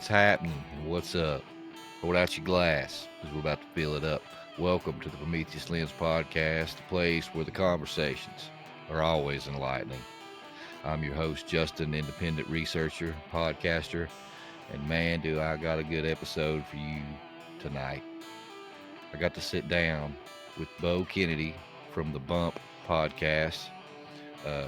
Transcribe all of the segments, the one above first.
What's happening? What's up? Hold out your glass because we're about to fill it up. Welcome to the Prometheus Lens podcast, the place where the conversations are always enlightening. I'm your host, Justin, independent researcher, podcaster, and man, do I got a good episode for you tonight. I got to sit down with Bo Kennedy from the Bump podcast. Uh,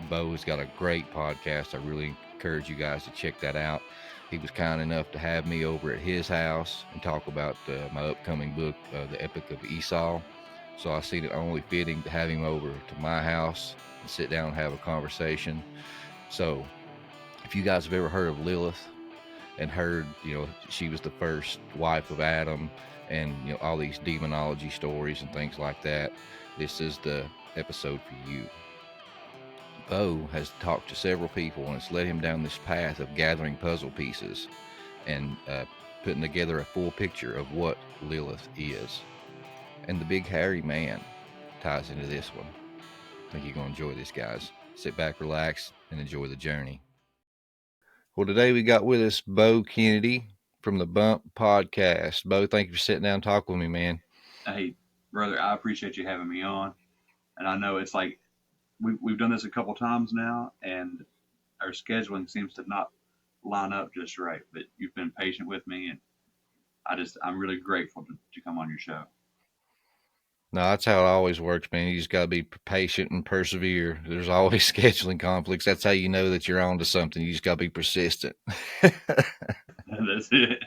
Bo has got a great podcast. I really encourage you guys to check that out. He was kind enough to have me over at his house and talk about my upcoming book, The Epic of Esau. So I seen it only fitting to have him over to my house and sit down and have a conversation. So if you guys have ever heard of Lilith and heard, she was the first wife of Adam and, all these demonology stories and things like that, this is the episode for you. Bo has talked to several people and it's led him down this path of gathering puzzle pieces and putting together a full picture of what Lilith is. And the big hairy man ties into this one. I think you're going to enjoy this, guys. Sit back, relax, and enjoy the journey. Well, today we got with us Bo Kennedy from the Bump podcast. Bo, thank you for sitting down and talking with me, man. Hey, brother, I appreciate you having me on. And I know it's like we've done this a couple times now, and our scheduling seems to not line up just right. But you've been patient with me, and I'm really grateful to come on your show. No, that's how it always works, man. You just got to be patient and persevere. There's always scheduling conflicts. That's how you know that you're on to something. You just got to be persistent. That's it.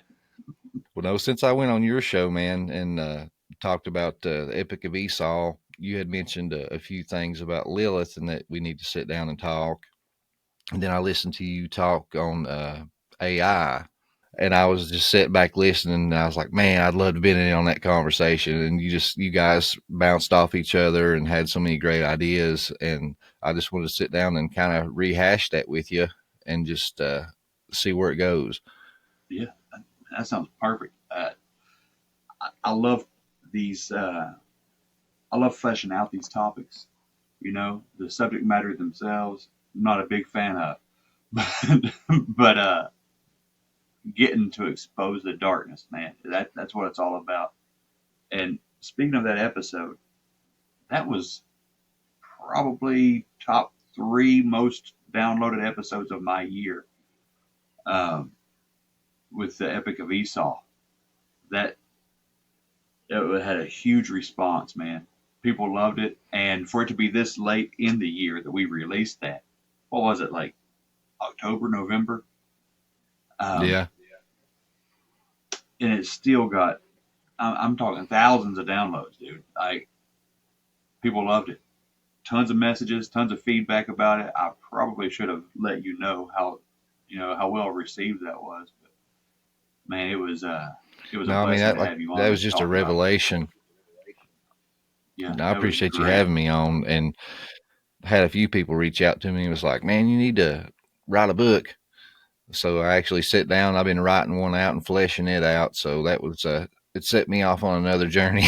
Well, no, since I went on your show, man, and talked about the Epic of Esau, you had mentioned a few things about Lilith and that we need to sit down and talk. And then I listened to you talk on AI, and I was just sitting back listening, and I was like, man, I'd love to be in on that conversation. And you guys bounced off each other and had so many great ideas, and I just wanted to sit down and kind of rehash that with you and just see where it goes. Yeah, that sounds perfect. I love these. I love fleshing out these topics. The subject matter themselves, I'm not a big fan of, but getting to expose the darkness, man. That's what it's all about. And speaking of that episode, that was probably top 3 most downloaded episodes of my year. With the Epic of Esau, that it had a huge response, man. People loved it, and for it to be this late in the year that we released that, what was it, like October, November? Yeah. And it still got, I'm talking thousands of downloads, dude. Like, people loved it. Tons of messages, tons of feedback about it. I probably should have let you know how well received that was. But man, it was a blessing to have you on. That was just a revelation. Yeah, I appreciate you having me on, and had a few people reach out to me and was like, man, you need to write a book. So I actually sit down. I've been writing one out and fleshing it out. So that was it set me off on another journey.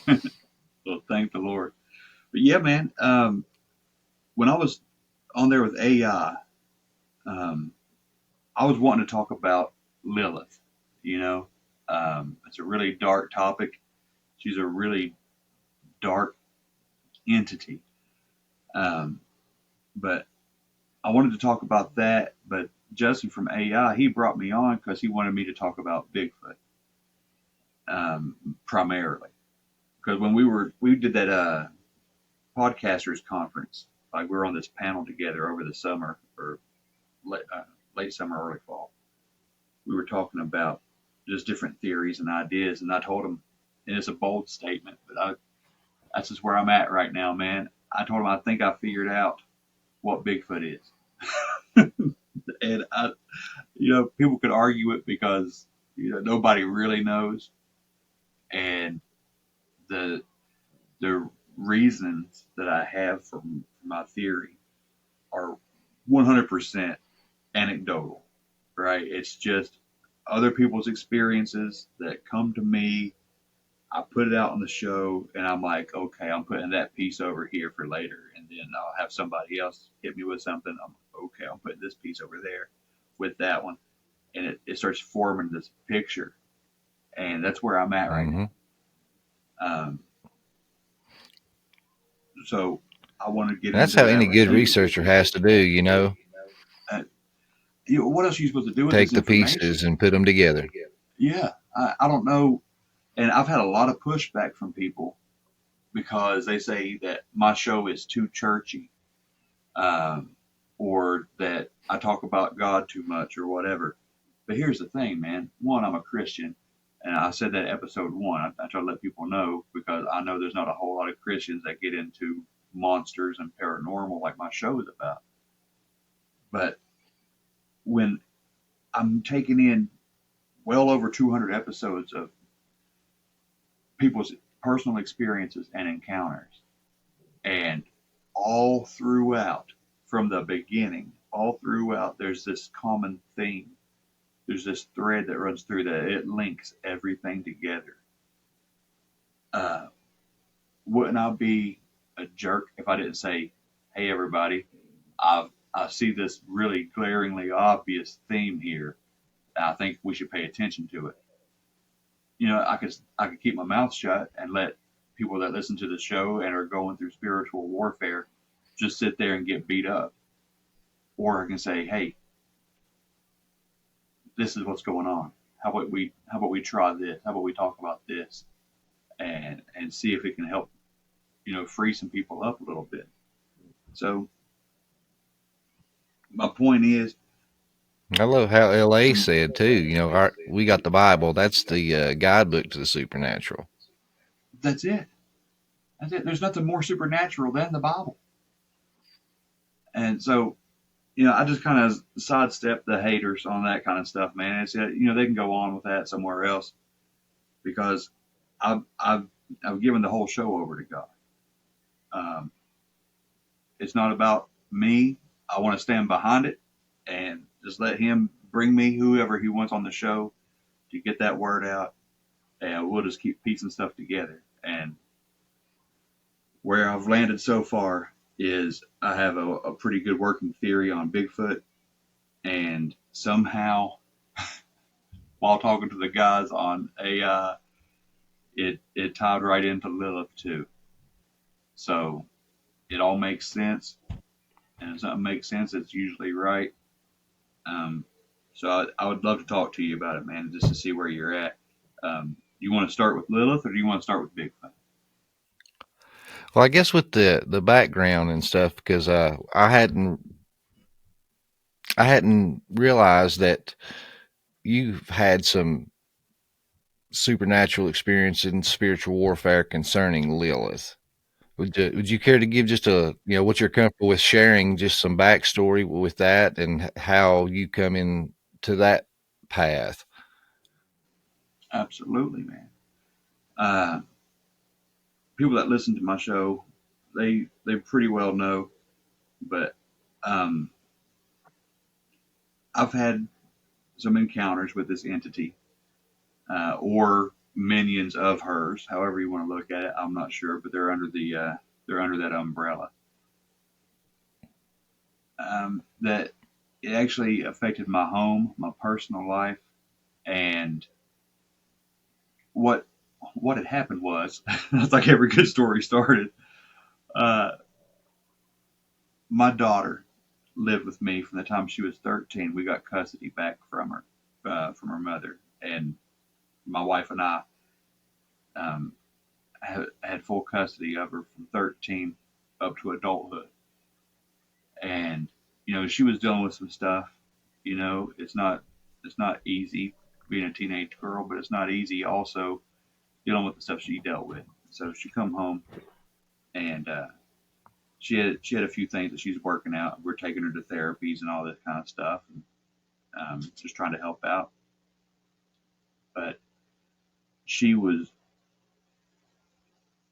Well, thank the Lord. But yeah, man, when I was on there with AI, I was wanting to talk about Lilith. It's a really dark topic. She's a really dark entity. But I wanted to talk about that. But Justin from AI, he brought me on because he wanted me to talk about Bigfoot, primarily. Because when we did that podcasters conference, like we were on this panel together over the summer or late summer, early fall, we were talking about just different theories and ideas, and I told him, and it's a bold statement, but that's just where I'm at right now, man. I told him I think I figured out what Bigfoot is. And people could argue it because nobody really knows, and the reasons that I have for my theory are 100% anecdotal, right? It's just other people's experiences that come to me. I put it out on the show, and I'm like, okay, I'm putting that piece over here for later, and then I'll have somebody else hit me with something. I'm okay, I'm putting this piece over there. with that one, and it starts forming this picture, and that's where I'm at right Mm-hmm. now. So I want to get That's into how that any right good now. researcher has to do, you know, Uh, what else are you supposed to do with take this the information? pieces and put them together. Yeah, I don't know, and I've had a lot of pushback from people because they say that my show is too churchy, um, or that I talk about God too much, or whatever. But here's the thing, man. One, I'm a Christian, and I said that episode one. I try to let people know because I know there's not a whole lot of Christians that get into monsters and paranormal like my show is about. But when I'm taking in well over 200 episodes of people's personal experiences and encounters, and all throughout, from the beginning, all throughout, there's this common theme. There's this thread that runs through that. It links everything together. Uh, wouldn't I be a jerk if I didn't say, "Hey, everybody, I see this really glaringly obvious theme here. And I think we should pay attention to it." You know, I could keep my mouth shut and let people that listen to the show and are going through spiritual warfare just sit there and get beat up, or I can say, "Hey, this is what's going on. How about we try this? How about we talk about this and see if it can help, free some people up a little bit." So my point is, I love how LA from said too, you know, we got the Bible. That's the guidebook to the supernatural. that's it. That's it. There's nothing more supernatural than the Bible. And so, I just kind of sidestep the haters on that kind of stuff, man. It's they can go on with that somewhere else because I've given the whole show over to God. Um, it's not about me. I want to stand behind it and just let Him bring me whoever He wants on the show to get that word out, and we'll just keep piecing stuff together. And where I've landed so far is I have a pretty good working theory on Bigfoot, and somehow, while talking to the guys on AI, it tied right into Lilith too. So it all makes sense, and if something makes sense, it's usually right. Um, so I would love to talk to you about it, man, just to see where you're at. You want to start with Lilith, or do you want to start with Bigfoot? Well, I guess with the background and stuff, because I hadn't realized that you've had some supernatural experience in spiritual warfare concerning Lilith. Would you care to give just what you're comfortable with sharing, just some backstory with that and how you come in to that path? Absolutely, man. Uh, People that listen to my show, they pretty well know, but um, I've had some encounters with this entity, or minions of hers, however you want to look at it. I'm not sure, but they're under that umbrella. That it actually affected my home, my personal life, and what what had happened was, it's like every good story started. Uh, my daughter lived with me from the time she was 13. We got custody back from her mother, and my wife and I um, had full custody of her from 13 up to adulthood. And she was dealing with some stuff. It's not easy being a teenage girl, but it's not easy also dealing with the stuff she dealt with. So she come home, and she had a few things that she's working out. We're taking her to therapies and all this kind of stuff, and just trying to help out. But she was,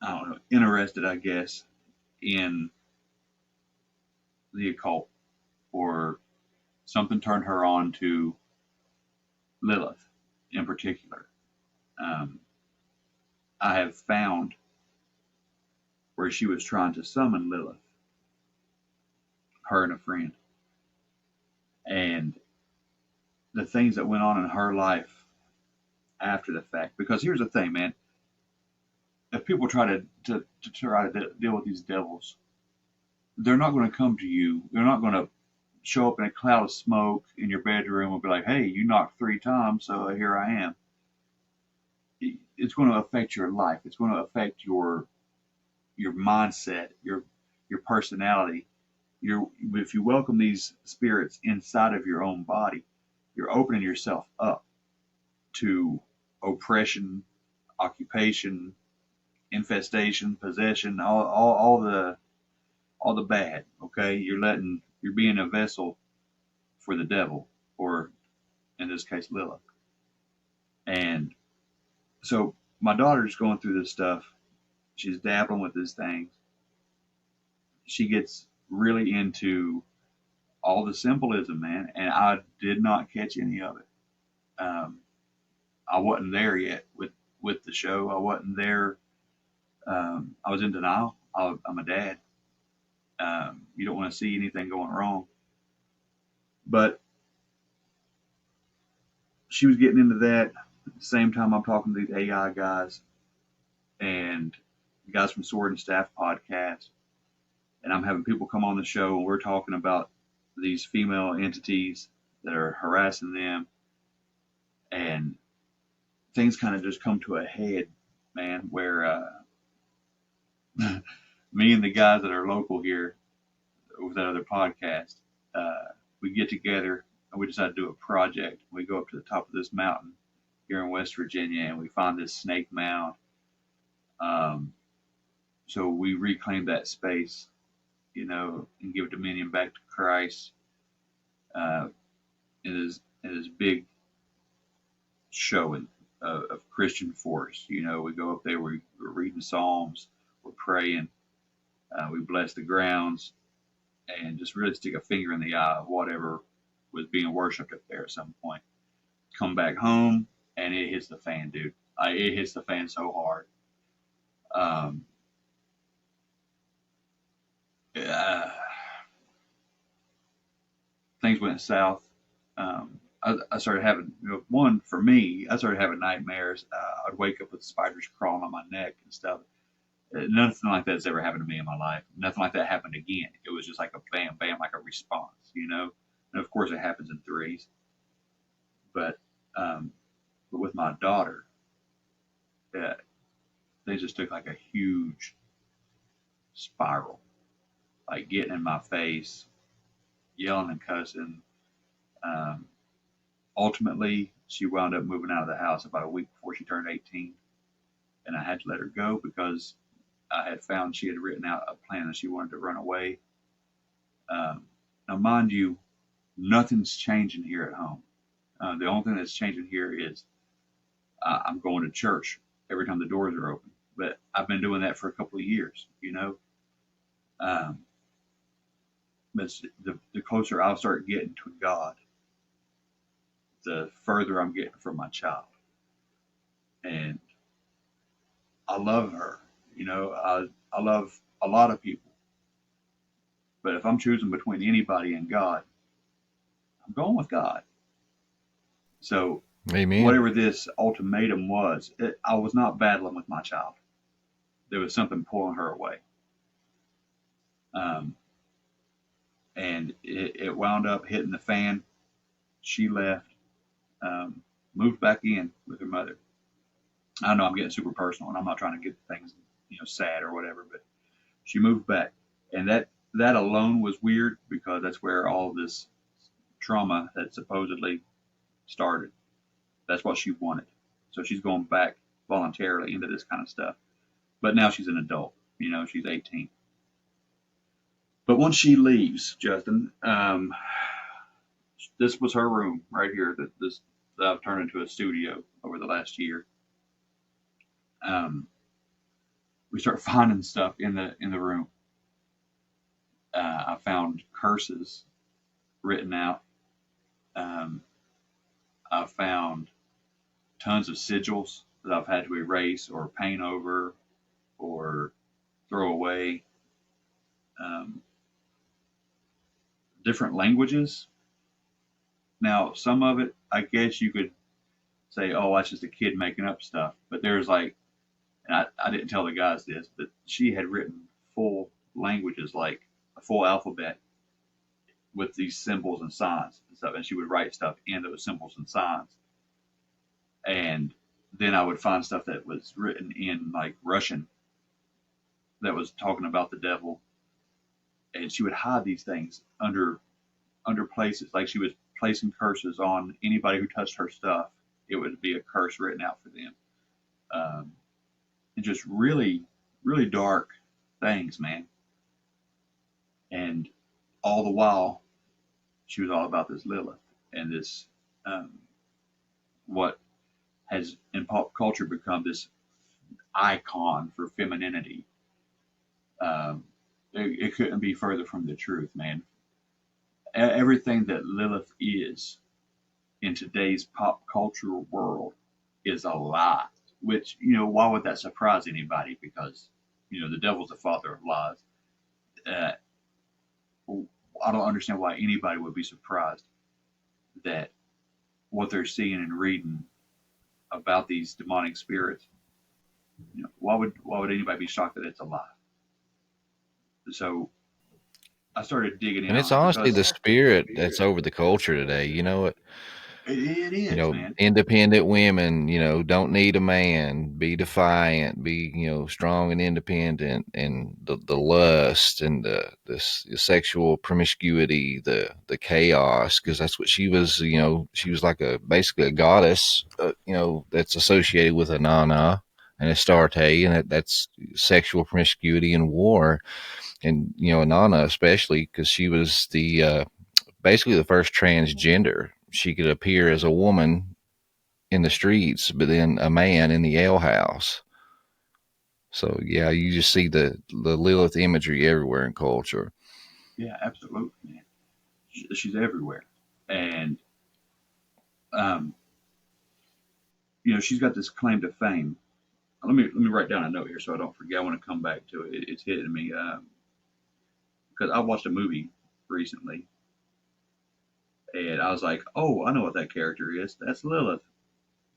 I don't know, interested, I guess, in the occult, or something turned her on to Lilith in particular. Um, I have found where she was trying to summon Lilith, her and a friend. And the things that went on in her life after the fact. Because here's the thing, man. If people try to deal with these devils, they're not going to come to you. They're not going to show up in a cloud of smoke in your bedroom and be like, "Hey, you knocked 3 times, so here I am." It's going to affect your life. It's going to affect your mindset, your personality. If you welcome these spirits inside of your own body, you're opening yourself up to oppression, occupation, infestation, possession, all the bad. Okay, you're being a vessel for the devil, or in this case, Lilith. And so my daughter's going through this stuff. She's dabbling with these things. She gets really into all the symbolism, man, and I did not catch any of it. I wasn't there yet with the show. I wasn't there. I was in denial. I'm a dad. You don't want to see anything going wrong. But she was getting into that. At the same time, I'm talking to these AI guys and guys from Sword and Staff podcast. And I'm having people come on the show, and we're talking about these female entities that are harassing them. And things kind of just come to a head, man, where me and the guys that are local here with that other podcast, we get together and we decide to do a project. We go up to the top of this mountain here in West Virginia, and we find this snake mound. So we reclaim that space, and give dominion back to Christ. It is big showing of Christian force. We go up there, we're reading Psalms, we're praying, we bless the grounds, and just really stick a finger in the eye of whatever was being worshipped up there at some point. Come back home, and it hits the fan, dude. It hits the fan so hard. Things went south. I started having, one for me, I started having nightmares. I'd wake up with spiders crawling on my neck and stuff. Nothing like that's ever happened to me in my life. Nothing like that happened again. It was just like a bam, bam, like a response, And of course it happens in threes. But with my daughter, they just took like a huge spiral, like getting in my face, yelling and cussing. Ultimately, she wound up moving out of the house about a week before she turned 18. And I had to let her go because I had found she had written out a plan that she wanted to run away. Now, mind you, nothing's changing here at home. The only thing that's changing here is I'm going to church every time the doors are open. But I've been doing that for a couple of years, But the closer I'll start getting to God, the further I'm getting from my child. And I love her. I love a lot of people. But if I'm choosing between anybody and God, I'm going with God. So Amen. Whatever this ultimatum was, I was not battling with my child. There was something pulling her away. And it wound up hitting the fan. She left, moved back in with her mother. I know I'm getting super personal, and I'm not trying to get things, sad or whatever, but she moved back. And that alone was weird because that's where all this trauma that supposedly started. That's what she wanted. So she's going back voluntarily into this kind of stuff. But now she's an adult. She's 18. But once she leaves, Justin, this was her room right here that I've turned into a studio over the last year. We start finding stuff in the room. I found curses written out. I found tons of sigils that I've had to erase or paint over or throw away. Different languages. Now, some of it I guess you could say, oh, that's just a kid making up stuff. But there's like, and I didn't tell the guys this, but she had written full languages, like a full alphabet with these symbols and signs and stuff. And she would write stuff in those symbols and signs. And then I would find stuff that was written in like Russian that was talking about the devil. And she would hide these things under places. Like she was placing curses on anybody who touched her stuff. It would be a curse written out for them. And just really, really dark things, man. And all the while, she was all about this Lilith and this, what has in pop culture become this icon for femininity. It couldn't be further from the truth, man. Everything that Lilith is in today's pop cultural world is a lie. Which, why would that surprise anybody? Because, the devil's the father of lies. I don't understand why anybody would be surprised that what they're seeing and reading about these demonic spirits, why would anybody be shocked that it's a lie? So I started digging in And on it's it honestly the because spirit that's over the culture today. it is, man. Independent women, don't need a man, be defiant, be, strong and independent, and the lust and the sexual promiscuity, the chaos, because that's what she was, she was like basically a goddess, that's associated with Inanna and Astarte, and that's sexual promiscuity and war. And, Inanna especially, because she was basically the first transgender. She could appear as a woman in the streets, but then a man in the alehouse. So yeah, you just see the Lilith imagery everywhere in culture. Yeah, absolutely, man. She's everywhere, and um, she's got this claim to fame. Let me write down a note here so I don't forget. I want to come back to it. It's hitting me because I watched a movie recently, and I was like, oh, I know what that character is. That's Lilith.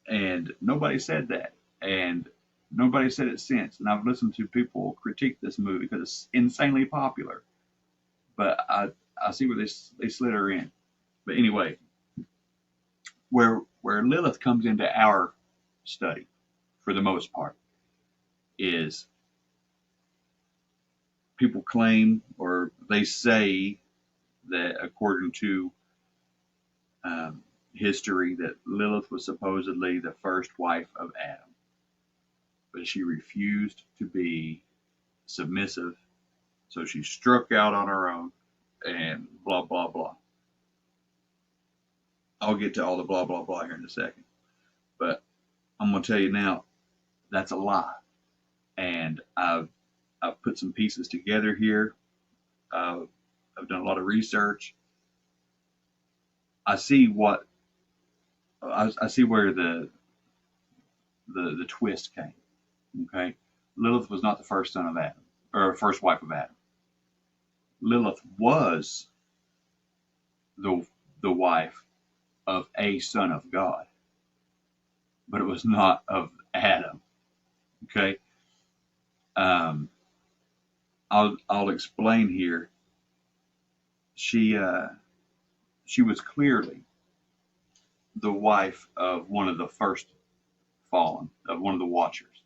And nobody said that. And nobody said it since. And I've listened to people critique this movie because it's insanely popular. But I see where they slid her in. But anyway, where Lilith comes into our study, for the most part, is people claim or they say that according to history that Lilith was supposedly the first wife of Adam. But she refused to be submissive, so she struck out on her own and blah, blah, blah. I'll get to all the blah, blah, blah here in a second. But I'm going to tell you now, that's a lie. And I've put some pieces together here. I've done a lot of research. I see where the twist came. Okay, Lilith was not the first son of Adam or first wife of Adam. Lilith was the wife of a son of God, but it was not of Adam. Okay, I'll explain here. She was clearly the wife of one of the first fallen, of one of the Watchers.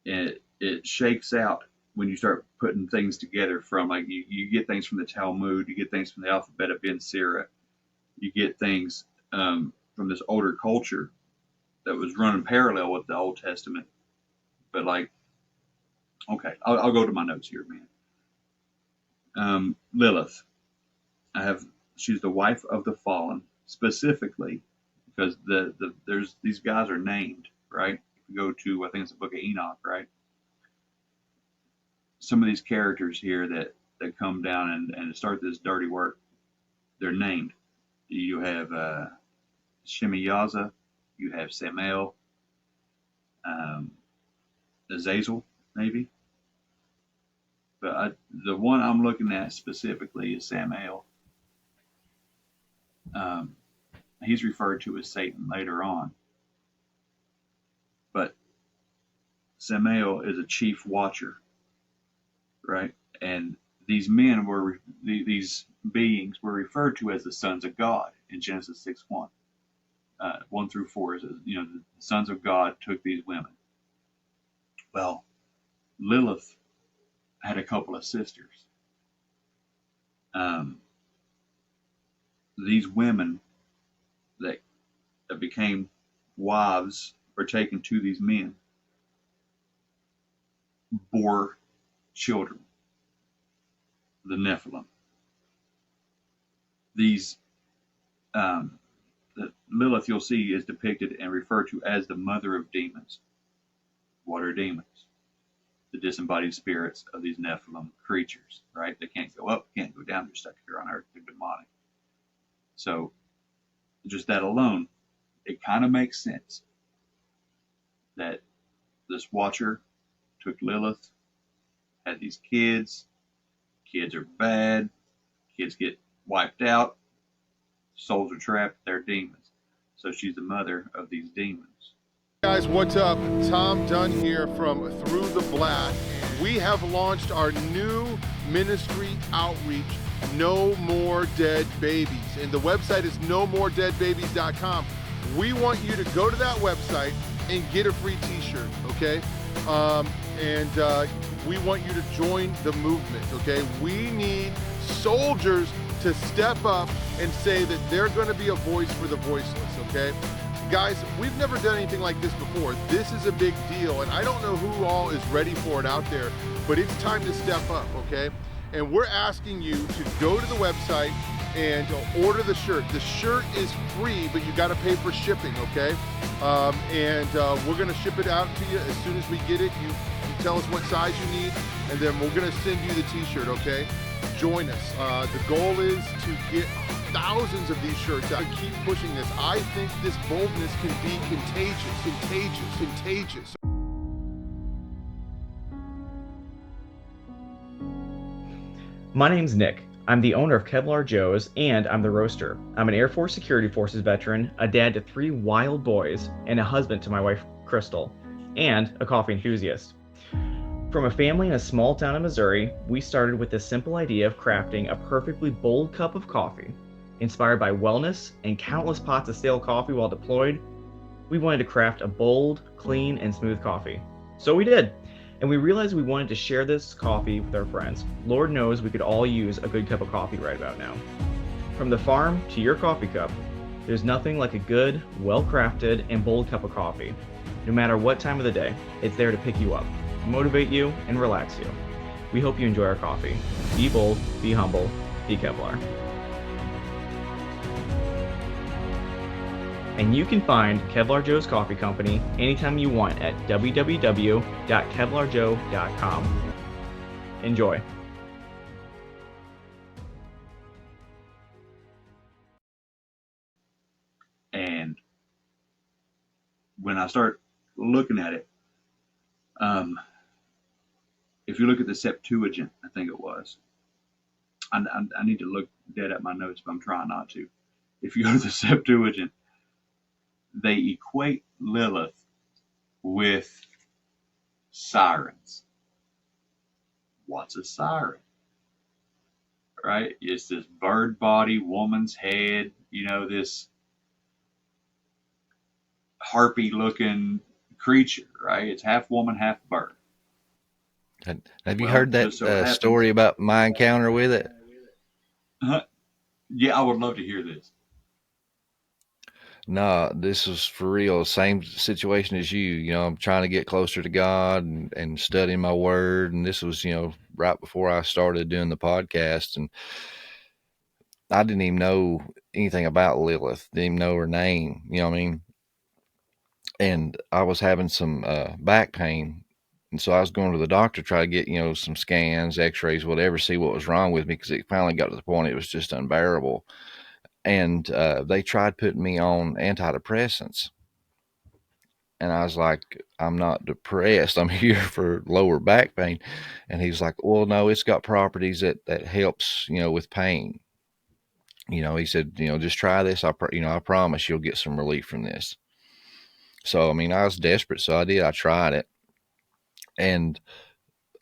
It shakes out when you start putting things together from, like, you get things from the Talmud, you get things from the alphabet of Ben Sira, you get things from this older culture that was running parallel with the Old Testament. But like, okay, I'll go to my notes here, man. Lilith, she's the wife of the fallen, specifically because there's these guys are named, right? If you go to, I think it's the book of Enoch, right? Some of these characters here that come down and start this dirty work, they're named. You have Shemiyaza, you have Samael, Azazel, maybe. But the one I'm looking at specifically is Samael. He's referred to as Satan later on. But Samael is a chief watcher, right? And these men these beings were referred to as the sons of God in Genesis 6:1. 1 through 4 is, the sons of God took these women. Well, Lilith had a couple of sisters. These women that became wives or taken to these men bore children, the Nephilim. These Lilith, you'll see, is depicted and referred to as the mother of demons. What are demons? The disembodied spirits of these Nephilim creatures, right? They can't go up, can't go down. They're stuck here on earth. They're demonic. So just that alone, it kind of makes sense that this watcher took Lilith, had these kids. Kids are bad. Kids get wiped out. Souls are trapped. They're demons. So she's the mother of these demons. Guys, what's up? Tom Dunn here from Through the Black. We have launched our new ministry outreach, No More Dead Babies. And the website is nomoredeadbabies.com. We want you to go to that website and get a free t-shirt, okay? We want you to join the movement, okay? We need soldiers to step up and say that they're going to be a voice for the voiceless, okay? Guys, we've never done anything like this before. This is a big deal, and I don't know who all is ready for it out there, but it's time to step up, okay? And we're asking you to go to the website and order the shirt. The shirt is free, but you got to pay for shipping, okay? We're going to ship it out to you as soon as we get it. You tell us what size you need, and then we're going to send you the t-shirt, okay? Join us. The goal is to get thousands of these shirts out. Keep pushing this. I think this boldness can be contagious. My name's Nick. I'm the owner of Kevlar Joe's, and I'm the roaster. I'm an Air Force Security Forces veteran, a dad to 3 wild boys, and a husband to my wife, Crystal, and a coffee enthusiast. From a family in a small town in Missouri, we started with the simple idea of crafting a perfectly bold cup of coffee. Inspired by wellness and countless pots of stale coffee while deployed, we wanted to craft a bold, clean, and smooth coffee. So we did. And we realized we wanted to share this coffee with our friends. Lord knows we could all use a good cup of coffee right about now. From the farm to your coffee cup, there's nothing like a good, well-crafted, and bold cup of coffee. No matter what time of the day, it's there to pick you up, motivate you, and relax you. We hope you enjoy our coffee. Be bold, be humble, be Kevlar. And you can find Kevlar Joe's Coffee Company anytime you want at www.kevlarjoe.com. Enjoy. And when I start looking at it, if you look at the Septuagint, I think it was, I need to look dead at my notes, but I'm trying not to. If you go to the Septuagint, they equate Lilith with sirens. What's a siren? Right? It's this bird body, woman's head, this harpy looking creature, right? It's half woman, half bird. Have you heard that story about my encounter with it? Yeah, I would love to hear this. No, this was for real. Same situation as you. I'm trying to get closer to God and studying my word. And this was, right before I started doing the podcast. And I didn't even know anything about Lilith. Didn't even know her name. You know what I mean? And I was having some back pain. And so I was going to the doctor, try to get, some scans, x-rays, whatever, see what was wrong with me. Because it finally got to the point it was just unbearable. And they tried putting me on antidepressants. And I was like, I'm not depressed. I'm here for lower back pain. And he's like, well, no, it's got properties that helps, with pain. he said, just try this. I promise you'll get some relief from this. So, I was desperate. So I did. I tried it. And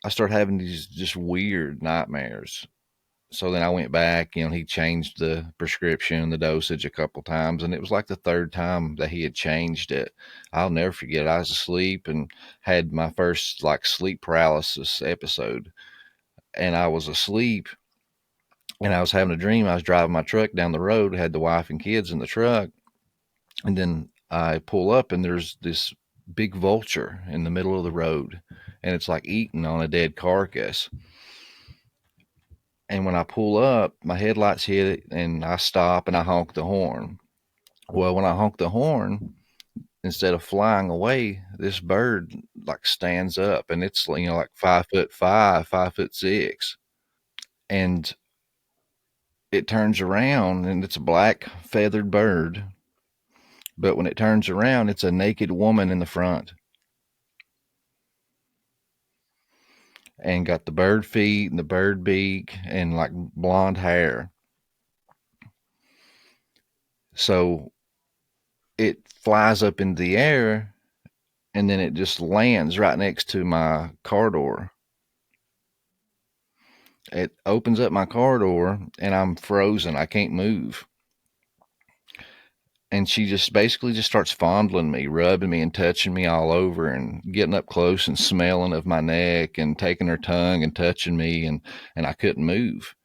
I started having these just weird nightmares. So then I went back, he changed the prescription, the dosage a couple times. And it was like the third time that he had changed it. I'll never forget. I was asleep and had my first like sleep paralysis episode. And I was asleep and I was having a dream. I was driving my truck down the road, had the wife and kids in the truck. And then I pull up and there's this big vulture in the middle of the road. And it's like eating on a dead carcass. And when I pull up, my headlights hit it and I stop and I honk the horn. Well, when I honk the horn, instead of flying away, this bird like stands up and it's, like 5'5", 5'6". And it turns around and it's a black feathered bird. But when it turns around, it's a naked woman in the front. And got the bird feet and the bird beak and like blonde hair. So it flies up into the air and then it just lands right next to my car door. It opens up my car door and I'm frozen. I can't move. And she just basically just starts fondling me, rubbing me and touching me all over and getting up close and smelling of my neck and taking her tongue and touching me. And I couldn't move.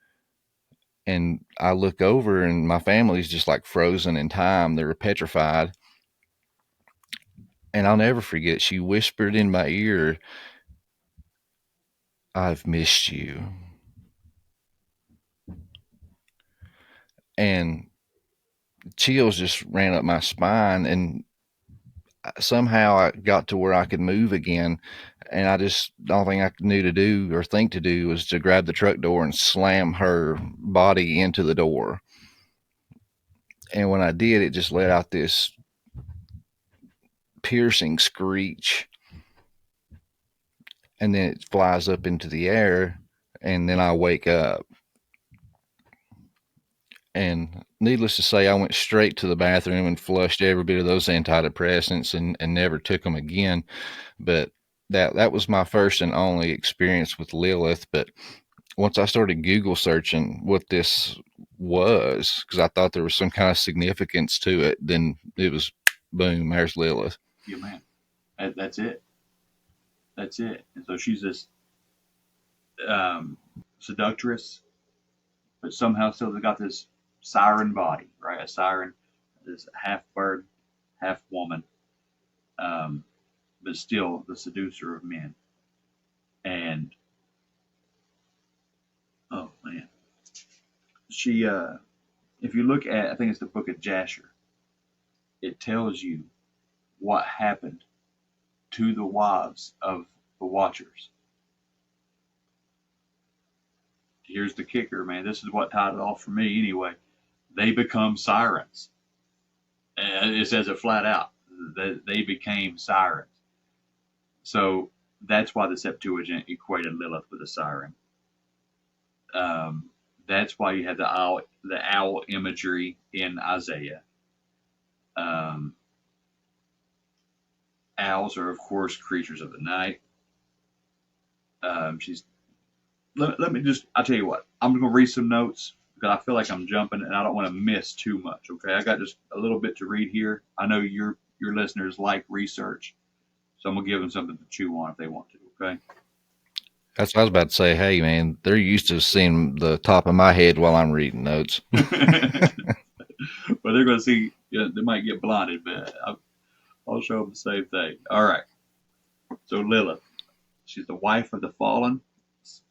And I look over and my family's just like frozen in time. They were petrified. And I'll never forget, she whispered in my ear, "I've missed you." And chills just ran up my spine. And somehow I got to where I could move again. And the only thing I knew to do or think to do was to grab the truck door and slam her body into the door. And when I did, it just let out this piercing screech. And then it flies up into the air. And then I wake up. And needless to say, I went straight to the bathroom and flushed every bit of those antidepressants and never took them again. But that was my first and only experience with Lilith. But once I started Google searching what this was, because I thought there was some kind of significance to it, then it was, boom, there's Lilith. Yeah, man. That's it. That's it. And so she's this seductress, but somehow still got this siren body, right? A siren, this half bird, half woman, but still the seducer of men. And oh man, she, if you look at, I think it's the book of Jasher, it tells you what happened to the wives of the Watchers. Here's the kicker, man. This is what tied it off for me anyway. They become sirens. And it says it flat out. They became sirens. So that's why the Septuagint equated Lilith with a siren. That's why you have the owl imagery in Isaiah. Owls are, of course, creatures of the night. Let me just, I'll tell you what, I'm going to read some notes because I feel like I'm jumping and I don't want to miss too much, okay? I got just a little bit to read here. I know your listeners like research, so I'm going to give them something to chew on if they want to, okay? That's what I was about to say. Hey, man, they're used to seeing the top of my head while I'm reading notes. Well, they're going to see, they might get blinded, but I'll show them the same thing. All right. So Lilith, she's the wife of the fallen,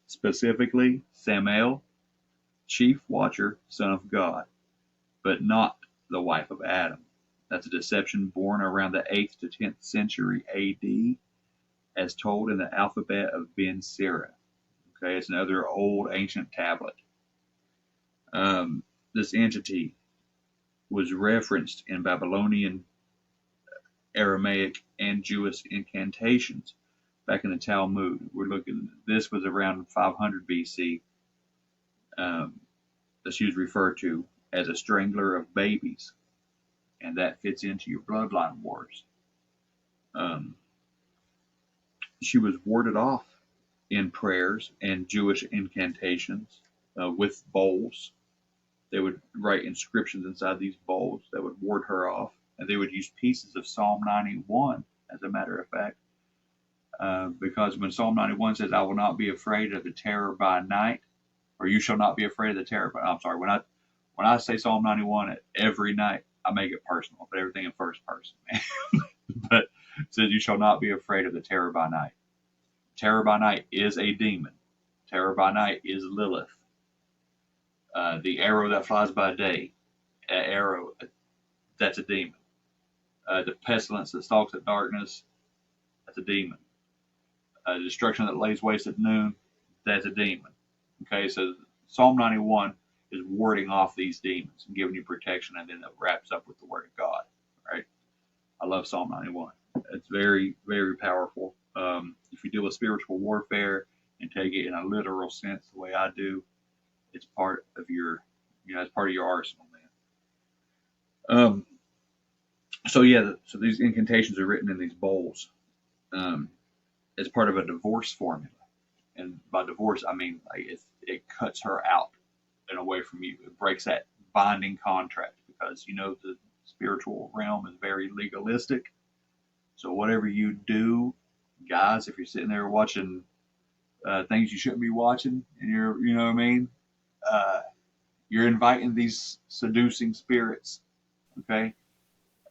specifically Samael, chief watcher, son of God, but not the wife of Adam. That's a deception born around the 8th to 10th century AD, as told in the alphabet of Ben Sira. Okay, it's another old ancient tablet. This entity was referenced in Babylonian, Aramaic, and Jewish incantations back in the Talmud. This was around 500 BC that she was referred to as a strangler of babies, and that fits into your bloodline wars. She was warded off in prayers and Jewish incantations with bowls. They would write inscriptions inside these bowls that would ward her off, and they would use pieces of Psalm 91, as a matter of fact, because when Psalm 91 says, "I will not be afraid of the terror by night," or "You shall not be afraid of the terror," but I'm sorry, when I say Psalm 91 every night, I make it personal. I put everything in first person. But it says, "You shall not be afraid of the terror by night." Terror by night is a demon. Terror by night is Lilith. The arrow that flies by day, arrow, that's a demon. The pestilence that stalks at darkness, that's a demon. Destruction that lays waste at noon, that's a demon. Okay, so Psalm 91 is warding off these demons and giving you protection, and then it wraps up with the Word of God. Right? I love Psalm 91. It's very, very powerful. If you deal with spiritual warfare and take it in a literal sense, the way I do, it's part of your, it's part of your arsenal, man. So these incantations are written in these bowls as part of a divorce formula. And by divorce, I mean like it cuts her out and away from you. It breaks that binding contract, because the spiritual realm is very legalistic. So whatever you do, guys, if you're sitting there watching things you shouldn't be watching, and you're inviting these seducing spirits, okay?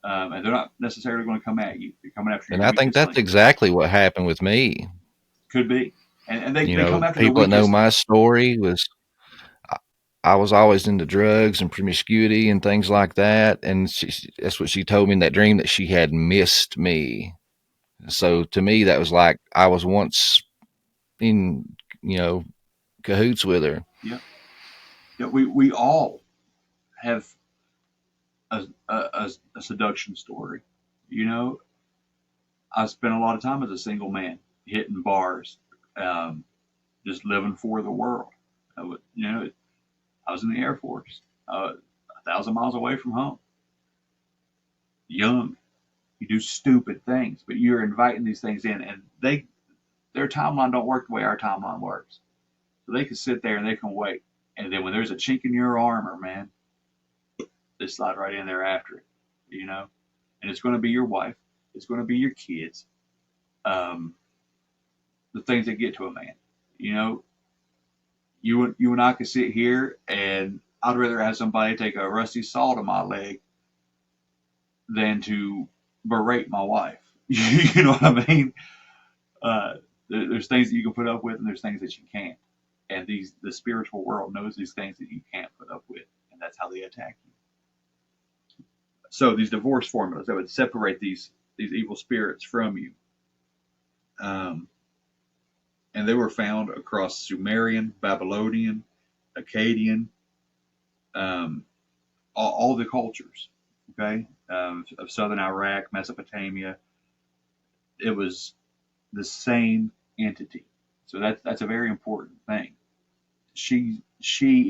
And they're not necessarily going to come at you. They're coming after you. And I think that's exactly what happened with me. Could be. And they come after people the that know my story was, I was always into drugs and promiscuity and things like that. And that's what she told me in that dream, that she had missed me. So to me, that was like I was once in, cahoots with her. Yeah. Yeah. We all have a seduction story. I spent a lot of time as a single man hitting bars, just living for the world. I was in the Air Force, 1,000 miles away from home. Young, you do stupid things, but you're inviting these things in, and their timeline don't work the way our timeline works. So they can sit there and they can wait, and then when there's a chink in your armor, man, they slide right in there after it, And it's going to be your wife, it's going to be your kids, the things that get to a man, You and I could sit here, and I'd rather have somebody take a rusty saw to my leg than to berate my wife. You know what I mean? There's things that you can put up with, and there's things that you can't. And the spiritual world knows these things that you can't put up with, and that's how they attack you. So these divorce formulas that would separate these evil spirits from you. And they were found across Sumerian, Babylonian, Akkadian, all the cultures, okay, of southern Iraq, Mesopotamia. It was the same entity. So that's a very important thing. She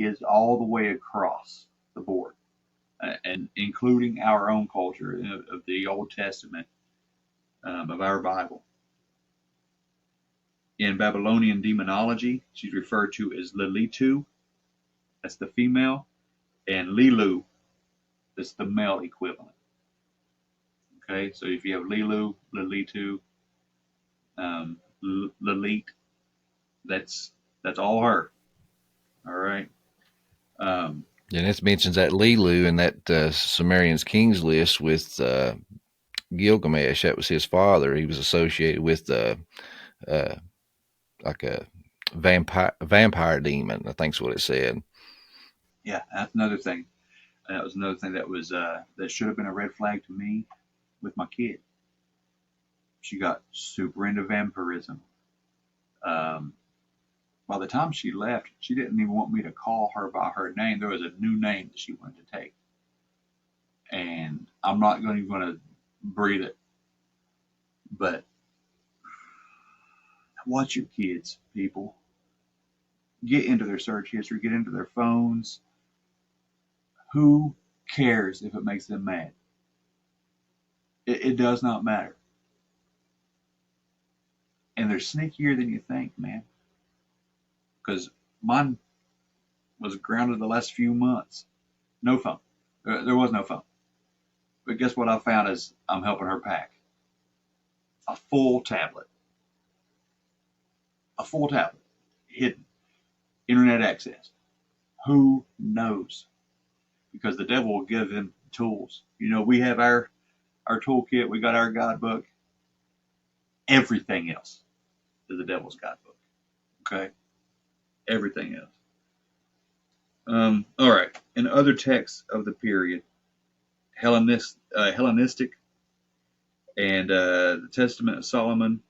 is all the way across the board, and including our own culture of the Old Testament, of our Bible. In Babylonian demonology, she's referred to as Lilitu, that's the female, and Lilu, that's the male equivalent. Okay, so if you have Lilu, Lilitu, Lilith, that's all her. All right. And it mentions that Lilu in that Sumerian's king's list with Gilgamesh. That was his father. He was associated with like a vampire demon, I think's what it said. Yeah, that's another thing. That was another thing that was that should have been a red flag to me with my kid. She got super into vampirism. By the time she left, she didn't even want me to call her by her name. There was a new name that she wanted to take, and I'm not even going to breathe it. But watch your kids, people. Get into their search history, get into their phones. Who cares if it makes them mad? It does not matter. And they're sneakier than you think, man. Because mine was grounded the last few months. No phone. There was no phone. But guess what I found as I'm helping her pack? A full tablet. A full tablet. Hidden. Internet access. Who knows? Because the devil will give them tools. You know, we have our toolkit. We got our guidebook. Everything else is the devil's guidebook. Okay? Everything else. All right. In other texts of the period, Hellenistic and the Testament of Solomon,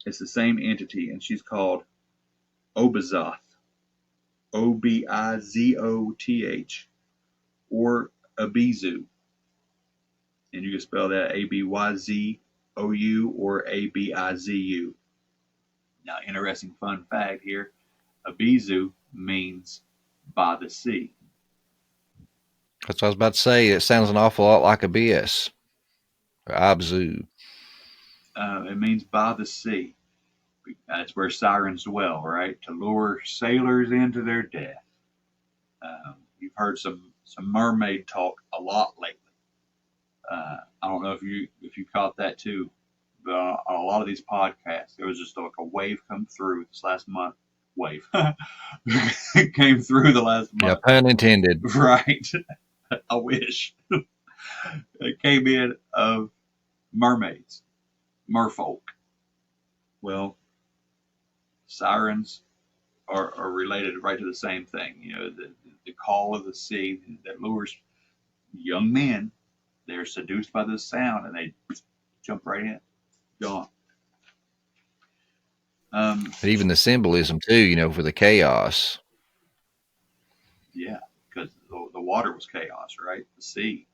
it's the same entity, and she's called Obizoth, Obizoth, or Abizu, and you can spell that Abyzou or Abizu. Now, interesting fun fact here: Abizu means by the sea. That's what I was about to say. It sounds an awful lot like abyss or abzu. It means by the sea. That's where sirens dwell, right? To lure sailors into their death. You've heard some mermaid talk a lot lately. I don't know if you caught that too, but on a lot of these podcasts, there was just like a wave come through this last month. Wave came through the last month. Yeah, pun intended. Right. I wish. It came in of mermaids, merfolk. Well, sirens are related right to the same thing. You know, the call of the sea that lures young men. They're seduced by this sound and they jump right in. Gone. But even the symbolism too, you know, for the chaos. Yeah, because the water was chaos, right? The sea.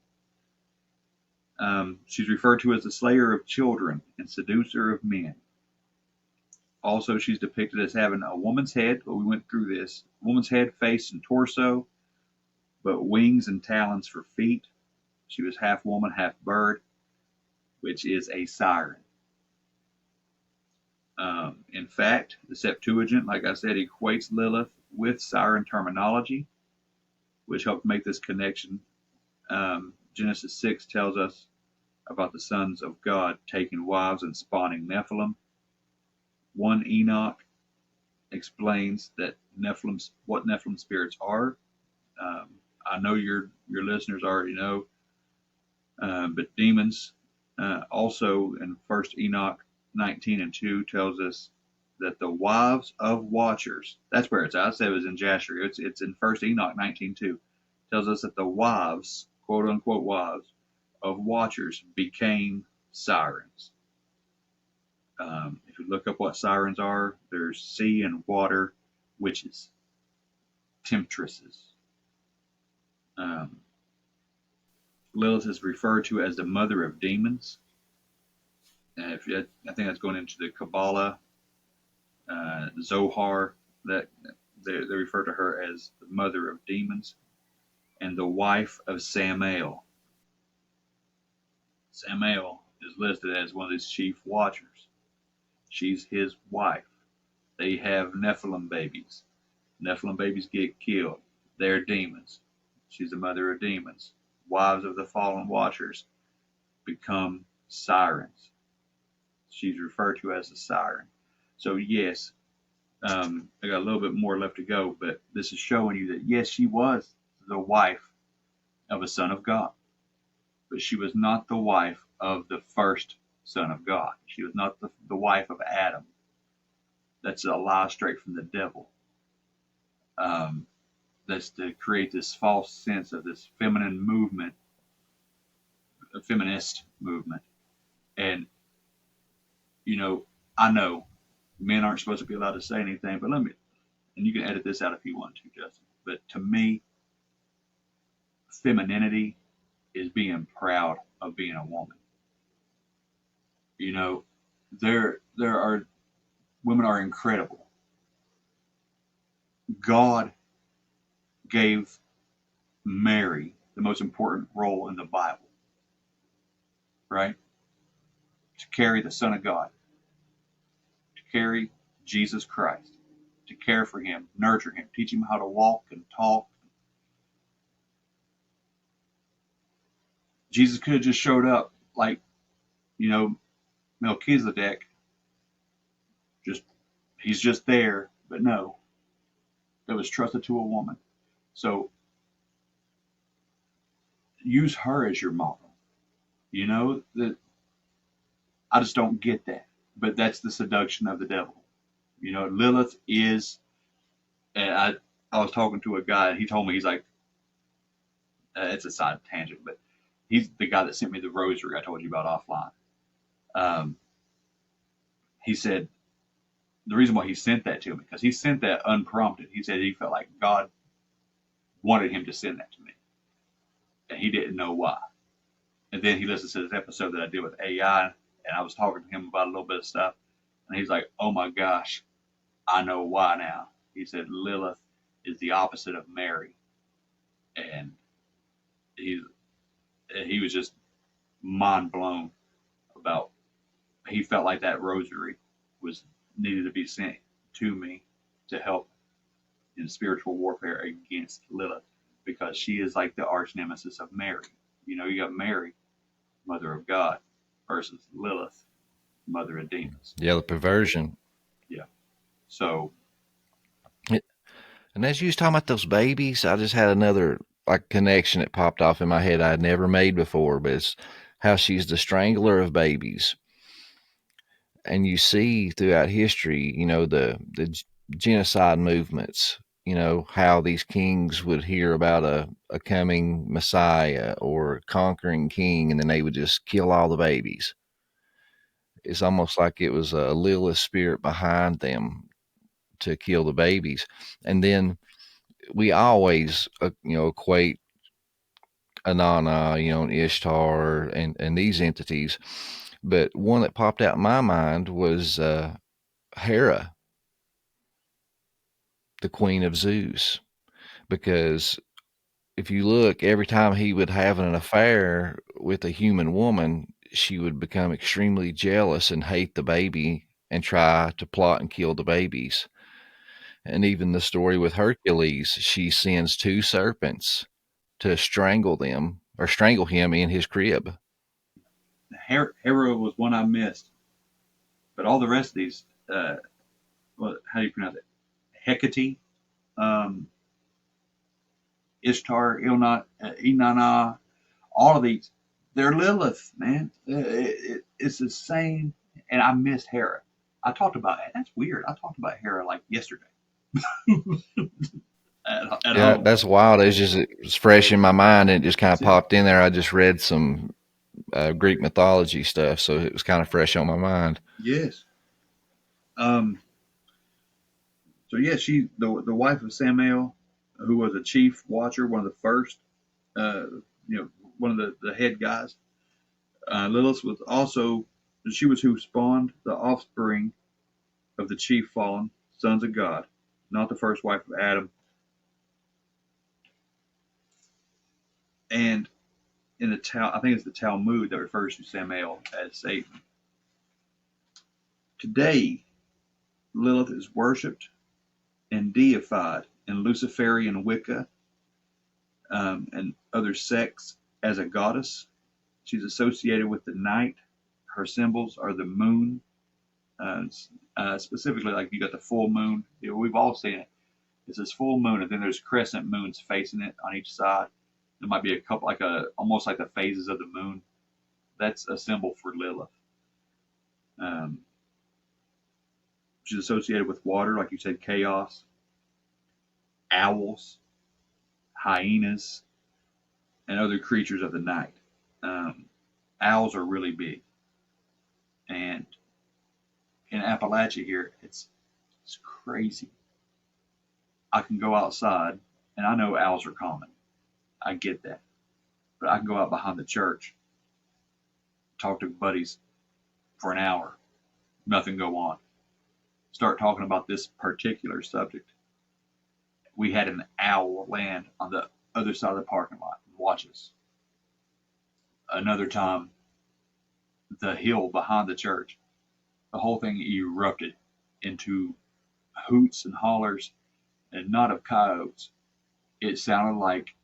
She's referred to as the slayer of children and seducer of men. Also, she's depicted as having a woman's head. Well, we went through this. Woman's head, face, and torso, but wings and talons for feet. She was half woman, half bird, which is a siren. In fact, the Septuagint, like I said, equates Lilith with siren terminology, which helped make this connection. Genesis 6 tells us about the sons of God taking wives and spawning Nephilim. 1 Enoch explains that what Nephilim spirits are. I know your listeners already know, but demons also in 1 Enoch 19:2 tells us that the wives of watchers, that's where it's at. I said it was in Jasher. It's in 1 Enoch 19:2. Tells us that the wives, quote unquote wives, of watchers became sirens. If you look up what sirens are, there's sea and water witches, temptresses. Lilith is referred to as the mother of demons. And I think that's going into the Kabbalah, Zohar, that they refer to her as the mother of demons, and the wife of Samael. Samael is listed as one of his chief watchers. She's his wife. They have Nephilim babies. Nephilim babies get killed. They're demons. She's the mother of demons. Wives of the fallen watchers become sirens. She's referred to as a siren. So yes, I got a little bit more left to go, but this is showing you that yes, she was the wife of a son of God, but she was not the wife of the first son of God. She was not the wife of Adam. That's a lie straight from the devil. That's to create this false sense of this feminine movement, a feminist movement. And, you know, I know men aren't supposed to be allowed to say anything, but and you can edit this out if you want to, Justin, but to me, femininity is being proud of being a woman. You know, there are women are incredible. God gave Mary the most important role in the Bible, right? To carry the Son of God, to carry Jesus Christ, to care for him, nurture him, teach him how to walk and talk. Jesus could have just showed up like, Melchizedek, he's just there, but no, it was trusted to a woman. So use her as your model. That I just don't get that, but that's the seduction of the devil. Lilith is, and I was talking to a guy, and he told me, he's like, it's a side tangent, but he's the guy that sent me the rosary I told you about offline. He said the reason why he sent that to me, because he sent that unprompted. He said he felt like God wanted him to send that to me, and he didn't know why. And then he listened to this episode that I did with AI, and I was talking to him about a little bit of stuff, and he's like, oh my gosh, I know why now. He said Lilith is the opposite of Mary. And he was just mind blown about, he felt like that rosary was needed to be sent to me to help in spiritual warfare against Lilith, because she is like the arch nemesis of Mary. You got Mary, mother of God, versus Lilith, mother of demons. Yeah, the perversion. Yeah. So. And as you was talking about those babies, I just had another connection that popped off in my head I had never made before, but it's how she's the strangler of babies. And you see throughout history, the genocide movements, how these kings would hear about a coming Messiah or conquering king, and then they would just kill all the babies. It's almost like it was a Lilith spirit behind them to kill the babies. And then we always, equate Inanna, and Ishtar and these entities. But one that popped out in my mind was Hera, the queen of Zeus. Because if you look, every time he would have an affair with a human woman, she would become extremely jealous and hate the baby and try to plot and kill the babies. And even the story with Hercules, she sends 2 serpents to strangle them or strangle him in his crib. Hera was one I missed, but all the rest of these, how do you pronounce it? Hecate, Ishtar, Inanna, all of these, they're Lilith, man. It's the same, and I missed Hera. I talked about it. That's weird. I talked about Hera like yesterday. at home. That's wild. It's fresh in my mind, and it just kind of popped in there. I just read some Greek mythology stuff, so it was kind of fresh on my mind. Yes. So yeah, she the wife of Samael, who was a chief watcher, one of the first, one of the head guys. Lilith was also, she was who spawned the offspring of the chief fallen sons of God, not the first wife of Adam. And in I think it's the Talmud that refers to Samael as Satan. Today, Lilith is worshipped and deified in Luciferian Wicca and other sects as a goddess. She's associated with the night. Her symbols are the moon, specifically like you got the full moon. We've all seen it. It's this full moon, and then there's crescent moons facing it on each side. There might be a couple, almost like the phases of the moon. That's a symbol for Lilith. She's associated with water, like you said, chaos, owls, hyenas, and other creatures of the night. Owls are really big. And in Appalachia here, it's crazy. I can go outside, and I know owls are common. I get that. But I can go out behind the church, talk to buddies for an hour, nothing go on. Start talking about this particular subject. We had an owl land on the other side of the parking lot and watch us. Another time, the hill behind the church, the whole thing erupted into hoots and hollers, and not of coyotes. It sounded like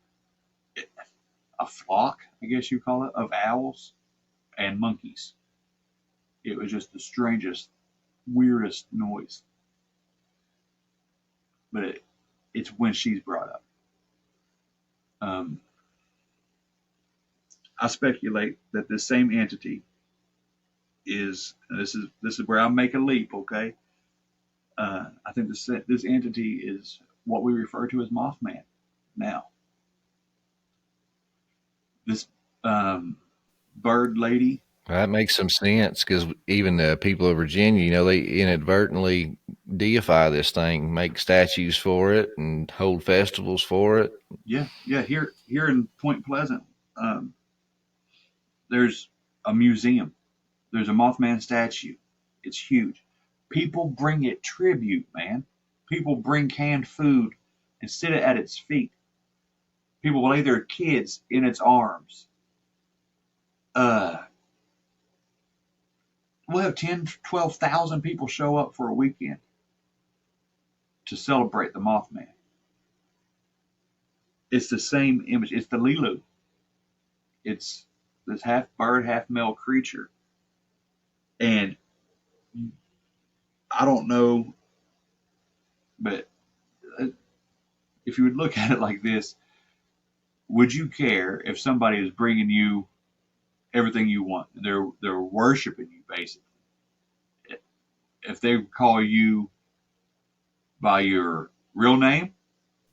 a flock, I guess you call it, of owls and monkeys. It was just the strangest, weirdest noise. But it's when she's brought up. I speculate that this same entity is, and this is where I make a leap, okay? I think this entity is what we refer to as Mothman now. This bird lady. That makes some sense, because even the people of Virginia, you know, they inadvertently deify this thing, make statues for it, and hold festivals for it. Yeah. Here in Point Pleasant, there's a museum. There's a Mothman statue. It's huge. People bring it tribute, man. People bring canned food and sit at its feet. People lay their kids in its arms. We'll have 10, 12,000 people show up for a weekend to celebrate the Mothman. It's the same image. It's the Lilith. It's this half bird, half male creature. And I don't know, but if you would look at it like this, would you care if somebody is bringing you everything you want? They're worshiping you, basically. If they call you by your real name,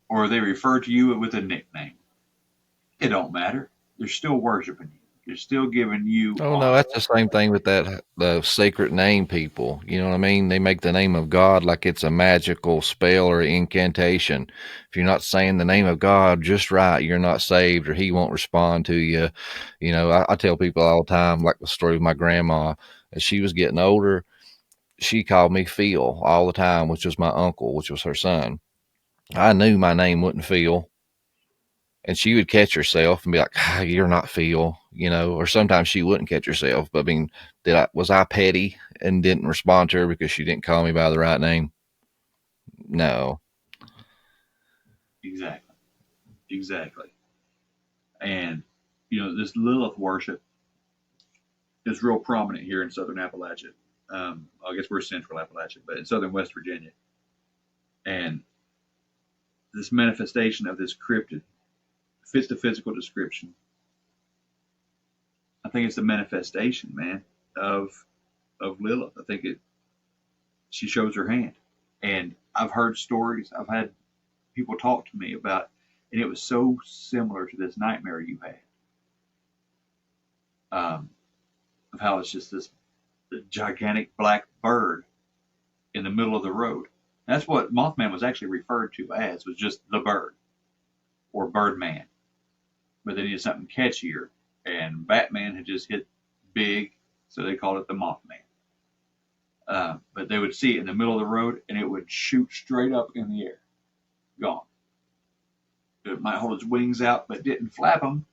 or they refer to you with a nickname, it don't matter. They're still worshiping you. They're still giving you. Oh no, that's the same thing with the sacred name people. You know what I mean? They make the name of God like it's a magical spell or incantation. If you're not saying the name of God just right, you're not saved, or He won't respond to you. You know, I tell people all the time, like the story of my grandma. As she was getting older, she called me Phil all the time, which was my uncle, which was her son. I knew my name wasn't Phil. And she would catch herself and be like, "You're not Phil," you know, or sometimes she wouldn't catch herself. But I mean, was I petty and didn't respond to her because she didn't call me by the right name? No. Exactly. And, you know, this Lilith worship is real prominent here in southern Appalachia. I guess we're central Appalachia, but in southern West Virginia. And this manifestation of this cryptid fits the physical description. I think it's the manifestation, man, of Lilith. I think she shows her hand. And I've heard stories, I've had people talk to me about, and it was so similar to this nightmare you had. Of how it's just this gigantic black bird in the middle of the road. That's what Mothman was actually referred to as, was just the bird, or Birdman. But they needed something catchier, and Batman had just hit big, so they called it the Mothman. But they would see it in the middle of the road, and it would shoot straight up in the air. Gone. It might hold its wings out, but didn't flap them.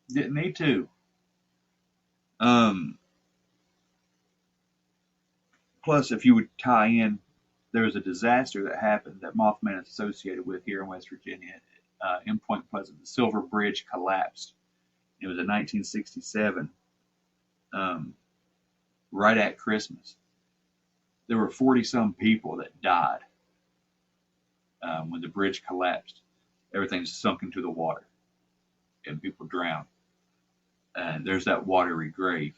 Didn't need to. Plus, if you would tie in, there was a disaster that happened that Mothman is associated with here in West Virginia. In Point Pleasant, the Silver Bridge collapsed. It was in 1967, right at Christmas. There were 40-some people that died when the bridge collapsed. Everything sunk into the water, and people drowned. And there's that watery grave,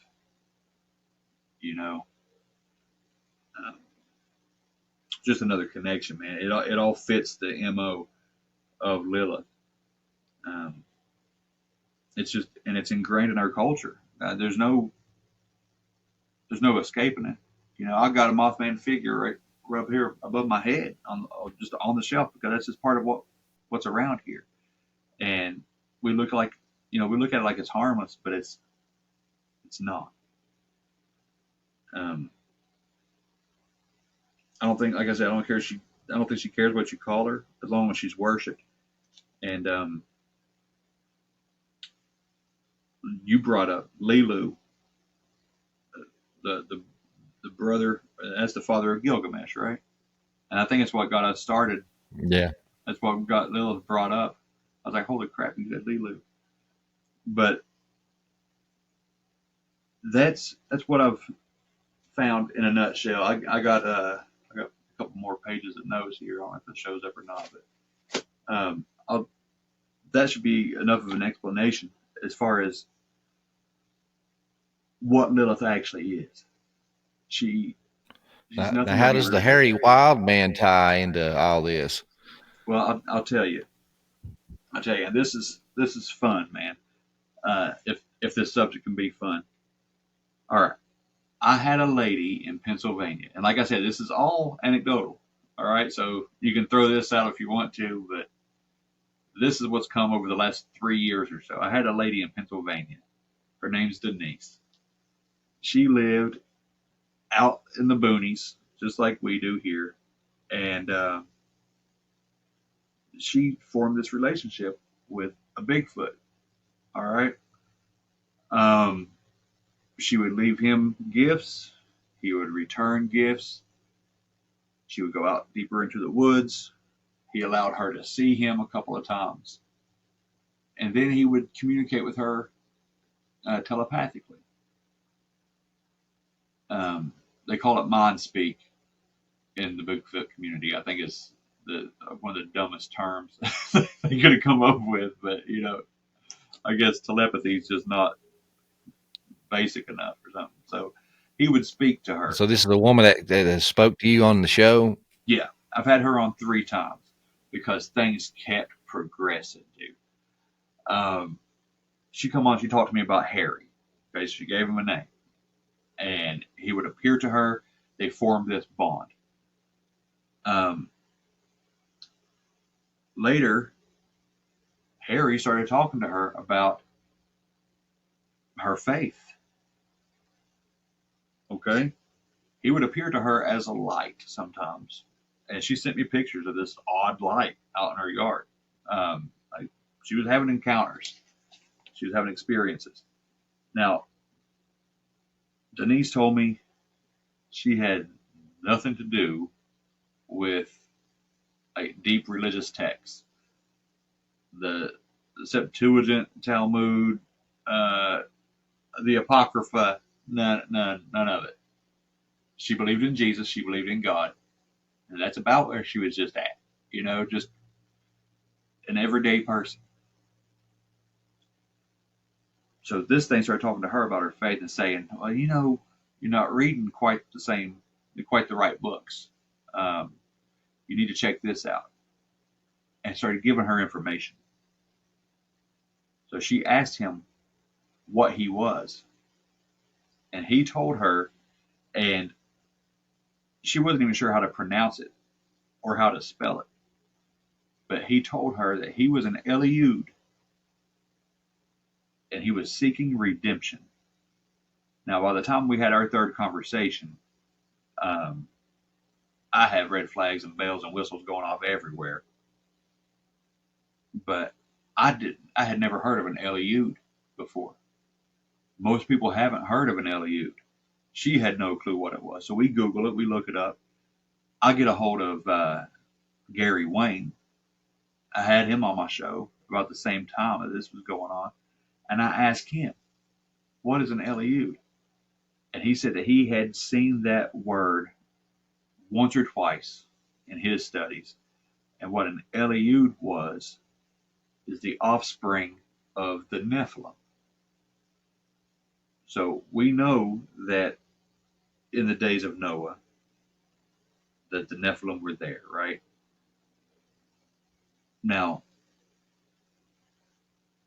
you know. Just another connection, man. It all fits the MO of Lilith. It's just, and it's ingrained in our culture. There's no escaping it. You know, I got a Mothman figure right up here above my head, just on the shelf, because that's just part of what's around here. And we look at it like it's harmless, but it's not. I don't think, like I said, I don't think she cares what you call her, as long as she's worshipped. And you brought up Lilu, the brother, that's the father of Gilgamesh, right? And I think it's what got us started. Yeah. That's what got Lilith brought up. I was like, holy crap, you said Lilu. But that's what I've found in a nutshell. I got a couple more pages of notes here. I don't know if it shows up or not, but that should be enough of an explanation as far as what Lilith actually is. She's Now, nothing. how does the hairy wild man tie into all this? Well, I'll tell you. And this is fun, man. If this subject can be fun. All right. I had a lady in Pennsylvania, and like I said, this is all anecdotal. All right, so you can throw this out if you want to, but this is what's come over the last 3 years or so. I had a lady in Pennsylvania. Her name's Denise. She lived out in the boonies, just like we do here, and she formed this relationship with a Bigfoot. All right. She would leave him gifts. He would return gifts. She would go out deeper into the woods. He allowed her to see him a couple of times. And then he would communicate with her telepathically. They call it mind speak in the Bigfoot community. I think it's one of the dumbest terms they could have come up with, but I guess telepathy is just not basic enough or something. So he would speak to her. So this is a woman that spoke to you on the show? Yeah, I've had her on 3 times because things kept progressing, dude. She come on, she talked to me about Harry. Okay, so she gave him a name. And he would appear to her. They formed this bond. Later, Harry started talking to her about her faith. Okay? He would appear to her as a light sometimes. And she sent me pictures of this odd light out in her yard. She was having encounters. She was having experiences. Now, Denise told me she had nothing to do with deep religious texts. The Septuagint, Talmud, the Apocrypha, none of it. She believed in Jesus. She believed in God. And that's about where she was just at. Just an everyday person. So this thing started talking to her about her faith and saying, well, you're not reading quite the right books. You need to check this out. And started giving her information. So she asked him what he was. And he told her, and she wasn't even sure how to pronounce it or how to spell it. But he told her that he was an Eliud. And he was seeking redemption. Now, by the time we had our third conversation, I had red flags and bells and whistles going off everywhere. But I had never heard of an Eliud before. Most people haven't heard of an Eliud. She had no clue what it was. So we Google it, we look it up. I get a hold of Gary Wayne. I had him on my show about the same time that this was going on. And I asked him, what is an Eliud? And he said that he had seen that word once or twice in his studies. And what an Eliud was is the offspring of the Nephilim. So we know that in the days of Noah, that the Nephilim were there, right? Now,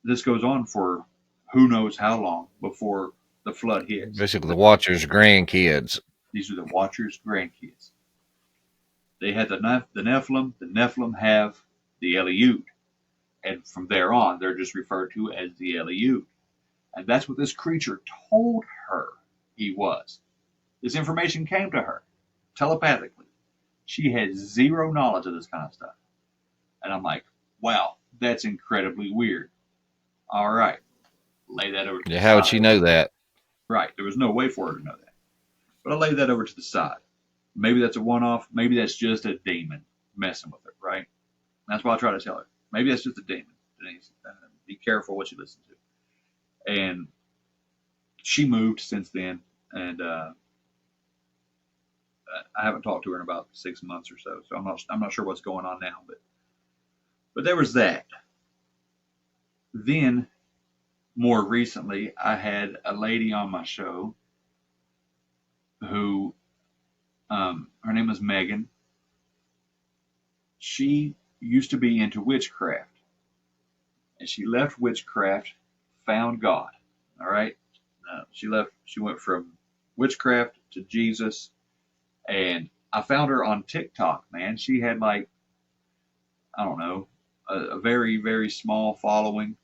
this goes on for who knows how long before the flood hits. Basically, the Watchers' grandkids. These are the Watchers' grandkids. They had the Nephilim. The Nephilim have the Eliud. And from there on, they're just referred to as the Eliud. And that's what this creature told her he was. This information came to her telepathically. She had zero knowledge of this kind of stuff. And I'm like, wow, that's incredibly weird. All right. lay that over to Yeah, the how would side. she know that? Right. There was no way for her to know that. But I laid that over to the side. Maybe that's a one-off. Maybe that's just a demon messing with her, right? That's why I try to tell her. Maybe that's just a demon. Denise, be careful what you listen to. And she moved since then, and I haven't talked to her in about 6 months or so. So I'm not sure what's going on now, but there was that. Then, more recently, I had a lady on my show who, her name was Megan. She used to be into witchcraft, and she left witchcraft, found God. All right, she went from witchcraft to Jesus, and I found her on TikTok. Man, she had like, I don't know, a very, very small following,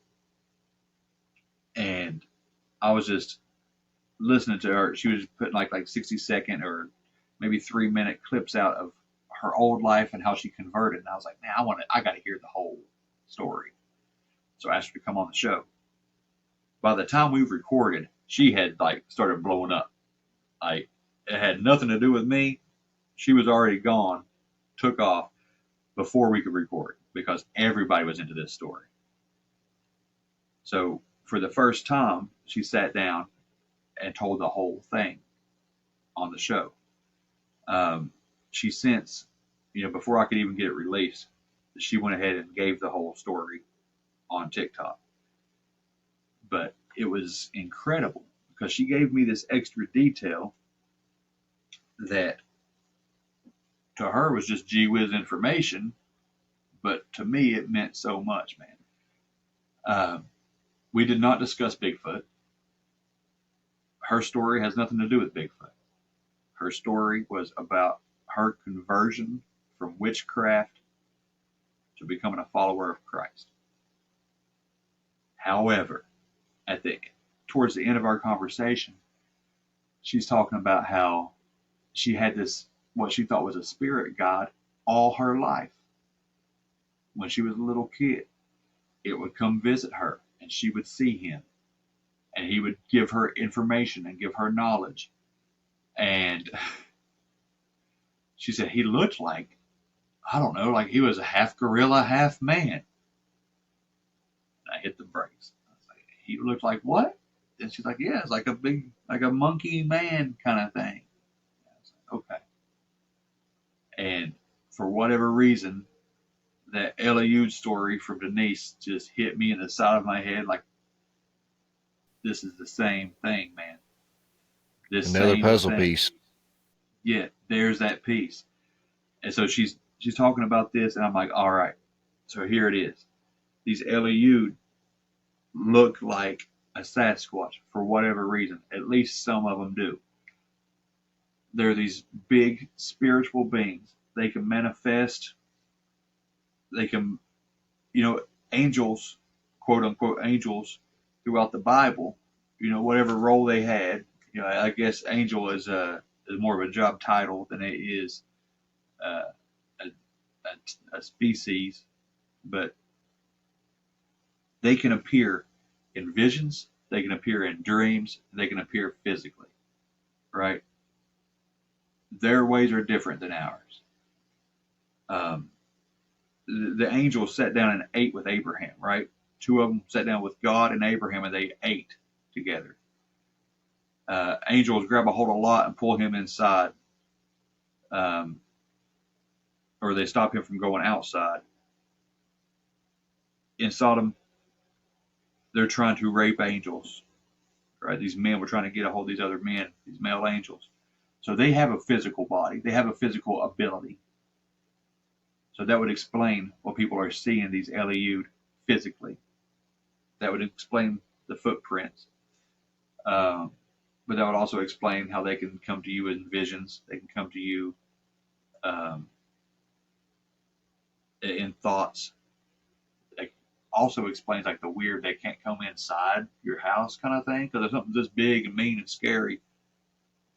and I was just listening to her. She was putting like 60-second or maybe 3-minute clips out of her old life and how she converted. And I was like, man, I got to hear the whole story. So I asked her to come on the show. By the time we recorded, she had like started blowing up. Like, it had nothing to do with me. She was already gone, took off before we could record because everybody was into this story. So for the first time, she sat down and told the whole thing on the show. She since, before I could even get it released, she went ahead and gave the whole story on TikTok. But it was incredible because she gave me this extra detail that to her was just gee whiz information, but to me it meant so much, man. We did not discuss Bigfoot. Her story has nothing to do with Bigfoot. Her story was about her conversion from witchcraft to becoming a follower of Christ. However, towards the end of our conversation, she's talking about how she had this, what she thought was a spirit guide all her life. When she was a little kid, it would come visit her and she would see him and he would give her information and give her knowledge. And she said he looked like, I don't know, like he was a half gorilla, half man. And I hit the brakes. I was like, he looked like what? And she's like, yeah, it's like a monkey man kind of thing. I was like, okay. And for whatever reason, that Eliud story from Denise just hit me in the side of my head like, this is the same thing, man. Another puzzle piece. Yeah, there's that piece. And so she's talking about this, and I'm like, all right, so here it is. These Eliud look like a Sasquatch for whatever reason. At least some of them do. They're these big spiritual beings. They can manifest. They can, angels, quote unquote angels, throughout the Bible. Whatever role they had. I guess angel is more of a job title than it is a species, but they can appear in visions, they can appear in dreams, they can appear physically, right? Their ways are different than ours. The angels sat down and ate with Abraham, right? Two of them sat down with God and Abraham, and they ate together. Angels grab a hold of Lot and pull him inside, or they stop him from going outside. In Sodom, they're trying to rape angels, right? These men were trying to get a hold of these other men, these male angels. So they have a physical body. They have a physical ability. So that would explain what people are seeing, these Eliud, physically. That would explain the footprints. But that would also explain how they can come to you in visions. They can come to you in thoughts. It also explains like the weird, they can't come inside your house kind of thing. Because if something's this big and mean and scary,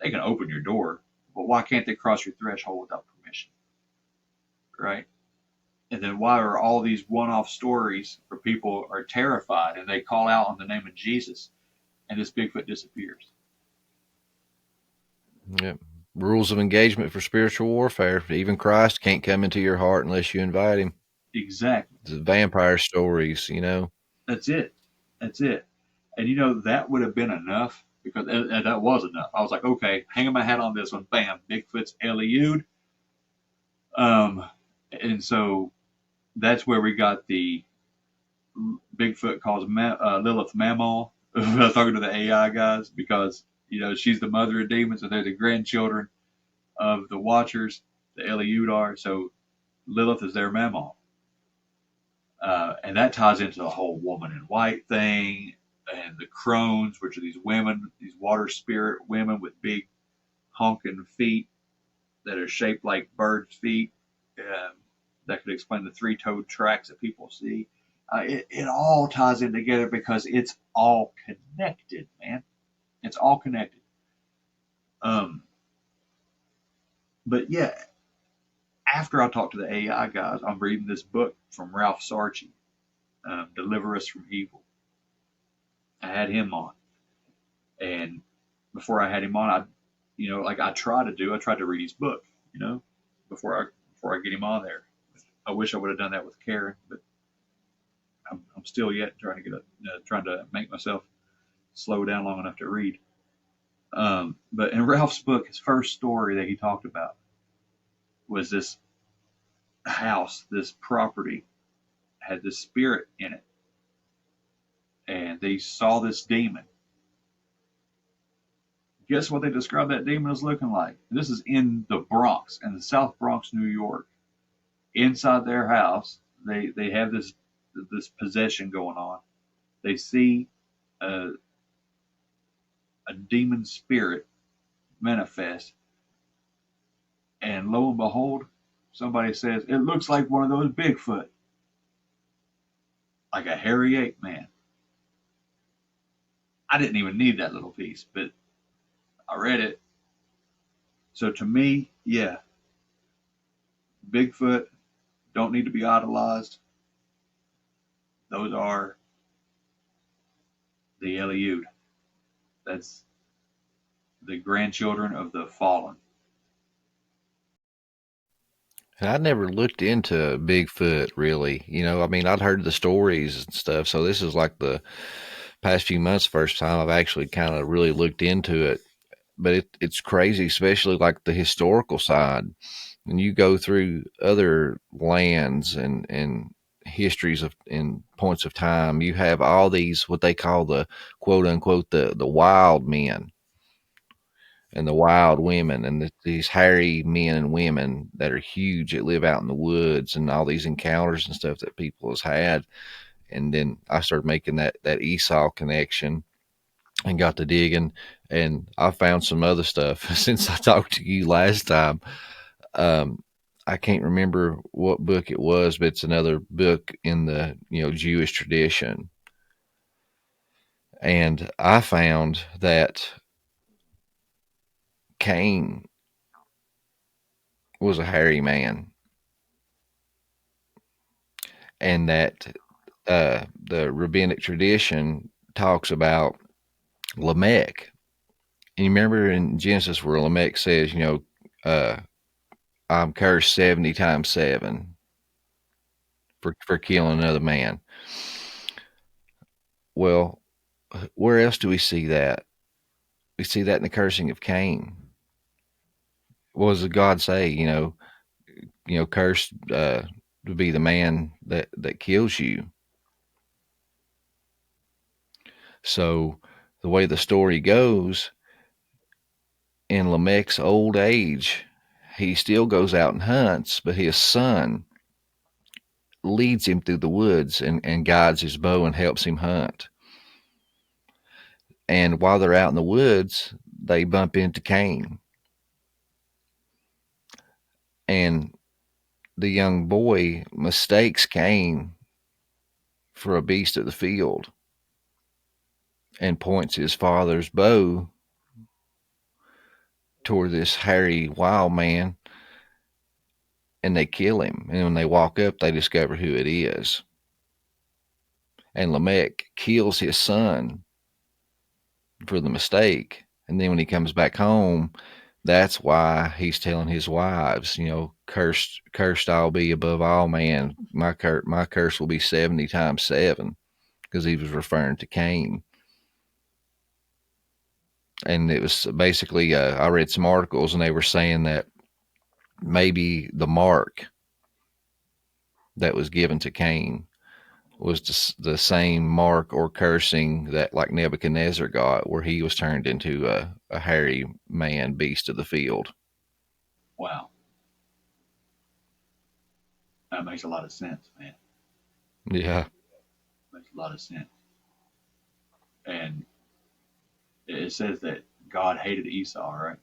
they can open your door. But why can't they cross your threshold without permission? Right? And then why are all these one-off stories where people are terrified and they call out on the name of Jesus and this Bigfoot disappears? Yep. Rules of engagement for spiritual warfare. Even Christ can't come into your heart unless you invite him. Exactly. The vampire stories, you know. That's it. That's it. And you know, that would have been enough because and that was enough. I was like, okay, hanging my hat on this one. Bam, Bigfoot's Eliud. And so that's where we got the Bigfoot calls Lilith Mammal. I was talking to the AI guys because, you know, she's the mother of demons and they're the grandchildren of the Watchers, the Eliud are. So Lilith is their Mammal. And that ties into the whole woman in white thing and the crones, which are these women, these water spirit women with big honking feet that are shaped like birds' feet. That could explain the three-toed tracks that people see. It all ties in together because it's all connected, man. It's all connected. But yeah, after I talked to the AI guys, I'm reading this book from Ralph Sarchie, Deliver Us from Evil. I had him on. And before I had him on, I tried to read his book, before I get him on there. I wish I would have done that with Karen, but I'm still yet trying to make myself slow down long enough to read. But in Ralph's book, his first story that he talked about was this house, this property had this spirit in it, and they saw this demon. Guess what they described that demon as looking like? This is in the Bronx, in the South Bronx, New York. Inside their house, they have this possession going on. They see a demon spirit manifest, and lo and behold, somebody says it looks like one of those Bigfoot, like a hairy ape man. I didn't even need that little piece, but I read it. So to me, yeah, Bigfoot don't need to be idolized. Those are the Eliud. That's the grandchildren of the fallen. And I'd never looked into Bigfoot really. I mean, I'd heard the stories and stuff. So this is like the past few months, first time I've actually kind of really looked into it. But it's crazy, especially like the historical side. When you go through other lands and histories of and points of time, you have all these what they call the quote unquote the wild men and the wild women and these hairy men and women that are huge that live out in the woods and all these encounters and stuff that people has had. And then I started making that Esau connection and got to digging, and I found some other stuff since I talked to you last time. I can't remember what book it was, but it's another book in the Jewish tradition, and I found that Cain was a hairy man, and that the rabbinic tradition talks about Lamech. And you remember in Genesis where Lamech says, I'm cursed 70 times 7 for killing another man. Well, where else do we see that? We see that in the cursing of Cain. What does God say? Cursed to be the man that kills you. So the way the story goes, in Lamech's old age, he still goes out and hunts, but his son leads him through the woods and guides his bow and helps him hunt. And while they're out in the woods, they bump into Cain. And the young boy mistakes Cain for a beast of the field and points his father's bow toward this hairy wild man and they kill him. And when they walk up, they discover who it is. And Lamech kills his son for the mistake. And then when he comes back home, that's why he's telling his wives, cursed I'll be above all man. My curse will be 70 times 7, because he was referring to Cain. And it was basically, I read some articles and they were saying that maybe the mark that was given to Cain was the same mark or cursing that like Nebuchadnezzar got, where he was turned into a hairy man, beast of the field. Wow. That makes a lot of sense, man. Yeah. Makes a lot of sense. And it says that God hated Esau, right?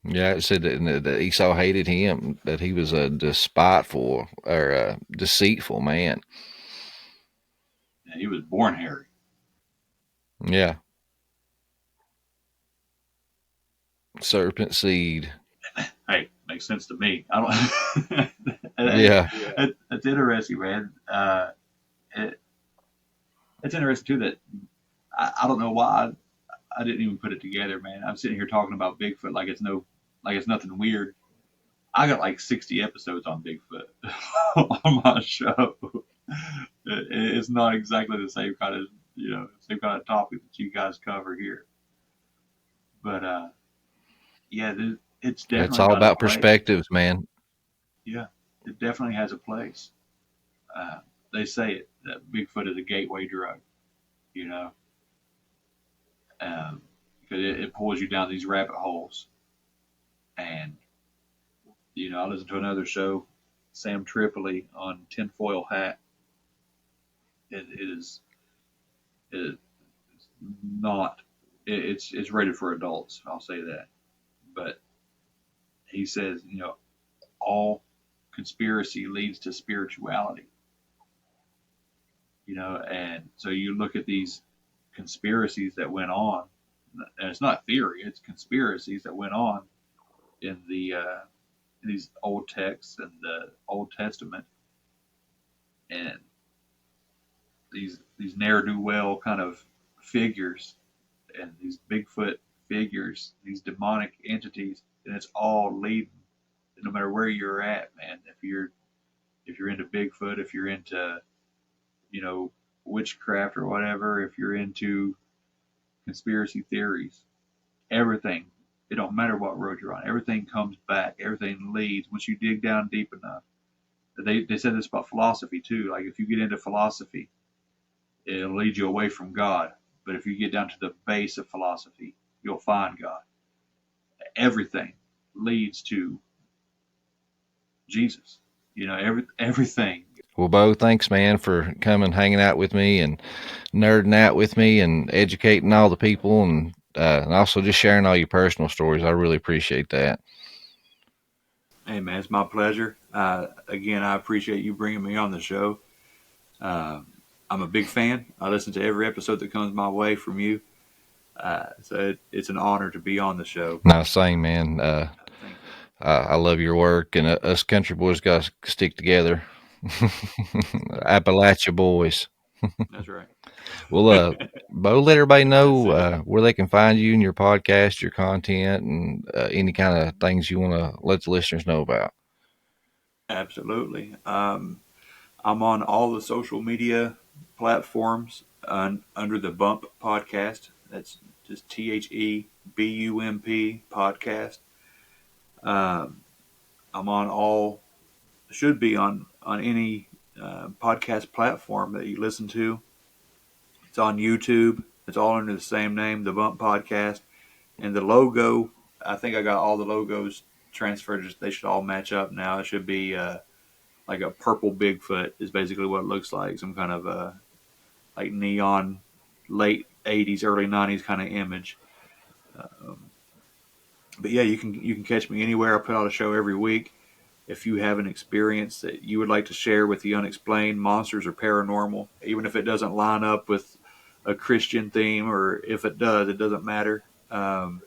Yeah, it said that Esau hated him, that he was a despiteful or a deceitful man. And he was born hairy. Yeah. Serpent seed. Hey, makes sense to me. I don't. Yeah. That's interesting, man. It's interesting too that I don't know why I didn't even put it together, man. I'm sitting here talking about Bigfoot like it's nothing weird. I got like 60 episodes on Bigfoot on my show. It's not exactly the same kind of topic that you guys cover here. But yeah, it's definitely It's all got a about place. perspectives, man. Yeah, it definitely has a place. They say it that Bigfoot is a gateway drug, you know, because it pulls you down these rabbit holes. And I listened to another show, Sam Tripoli on Tinfoil Hat. It's not. It's rated for adults. I'll say that. But he says, all conspiracy leads to spirituality. And so you look at these conspiracies that went on, and it's not theory; it's conspiracies that went on in these old texts and the Old Testament, and these ne'er do well kind of figures, and these Bigfoot figures, these demonic entities, and it's all leading. No matter where you're at, man. If you're into Bigfoot, if you're into witchcraft or whatever, if you're into conspiracy theories, everything. It don't matter what road you're on. Everything comes back. Everything leads once you dig down deep enough. They said this about philosophy too. Like if you get into philosophy, it'll lead you away from God. But if you get down to the base of philosophy, you'll find God. Everything leads to Jesus. Everything. Well, Bo, thanks, man, for coming, hanging out with me, and nerding out with me, and educating all the people, and also just sharing all your personal stories. I really appreciate that. Hey, man, it's my pleasure. Again, I appreciate you bringing me on the show. I'm a big fan. I listen to every episode that comes my way from you. So it's an honor to be on the show. No, same, man. I love your work, and us country boys got to stick together. Appalachia boys. That's right. Well, Bo, let everybody know where they can find you and your podcast, your content, and any kind of things you want to let the listeners know about. Absolutely. I'm on all the social media platforms under the Bump Podcast. That's just THEBUMP podcast. I'm on should be on any podcast platform that you listen to. It's on YouTube. It's all under the same name, the Bump Podcast. And the logo, I think I got all the logos transferred. They should all match up now. It should be like a purple Bigfoot is basically what it looks like. Some kind of like neon late 80s, early 90s kind of image. But yeah, you can catch me anywhere. I put out a show every week. If you have an experience that you would like to share with the unexplained, monsters, or paranormal, even if it doesn't line up with a Christian theme, or if it does, it doesn't matter. I'd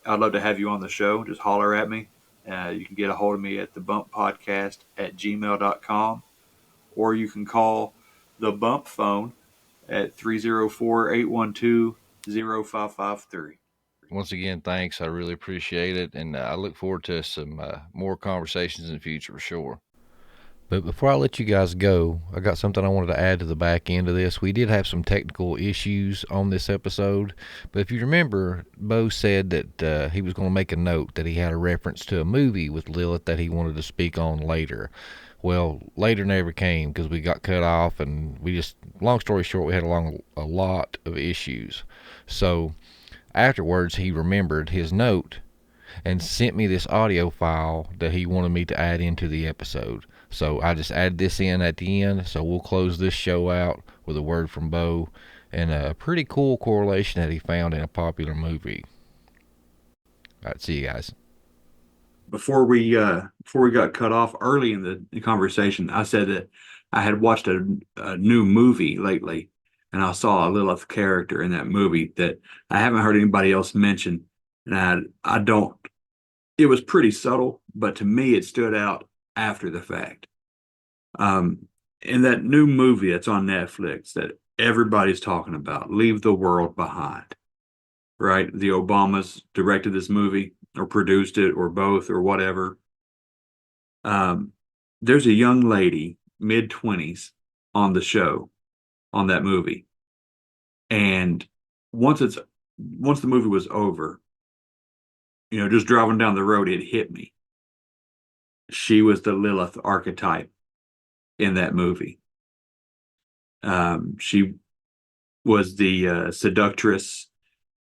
love to have you on the show. Just holler at me, You can get a hold of me at thebumppodcast@gmail.com, or you can call the Bump phone at 304-812-0553. Once again, thanks. I really appreciate it, and I look forward to some more conversations in the future for sure. But before I let you guys go, I got something I wanted to add to the back end of this. We did have some technical issues on this episode, but if you remember, Bo said that he was going to make a note that he had a reference to a movie with Lilith that he wanted to speak on later. Well, later never came because we got cut off, and we just, long story short, we had a lot of issues. So afterwards, he remembered his note and sent me this audio file that he wanted me to add into the episode. So I just added this in at the end. So we'll close this show out with a word from Bo and a pretty cool correlation that he found in a popular movie. All right, see you guys. Before we got cut off early in the conversation, I said that I had watched a new movie lately, and I saw a Lilith character in that movie that I haven't heard anybody else mention, and I don't. It was pretty subtle, but to me, it stood out after the fact. In that new movie that's on Netflix that everybody's talking about, Leave the World Behind, right? The Obamas directed this movie or produced it or both or whatever. There's a young lady, mid-20s, on the show, on that movie. And once the movie was over, just driving down the road, it hit me. She was the Lilith archetype in that movie. She was the seductress.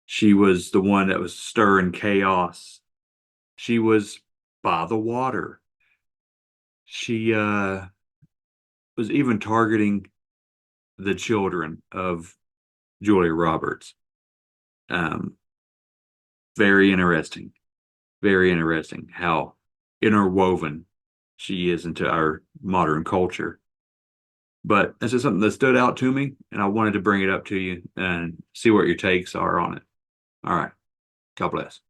She was the one that was stirring chaos. She was by the water. She was even targeting the children of Julia Roberts. Very interesting. Very interesting how interwoven she is into our modern culture. But this is something that stood out to me, and I wanted to bring it up to you and see what your takes are on it. All right. God bless.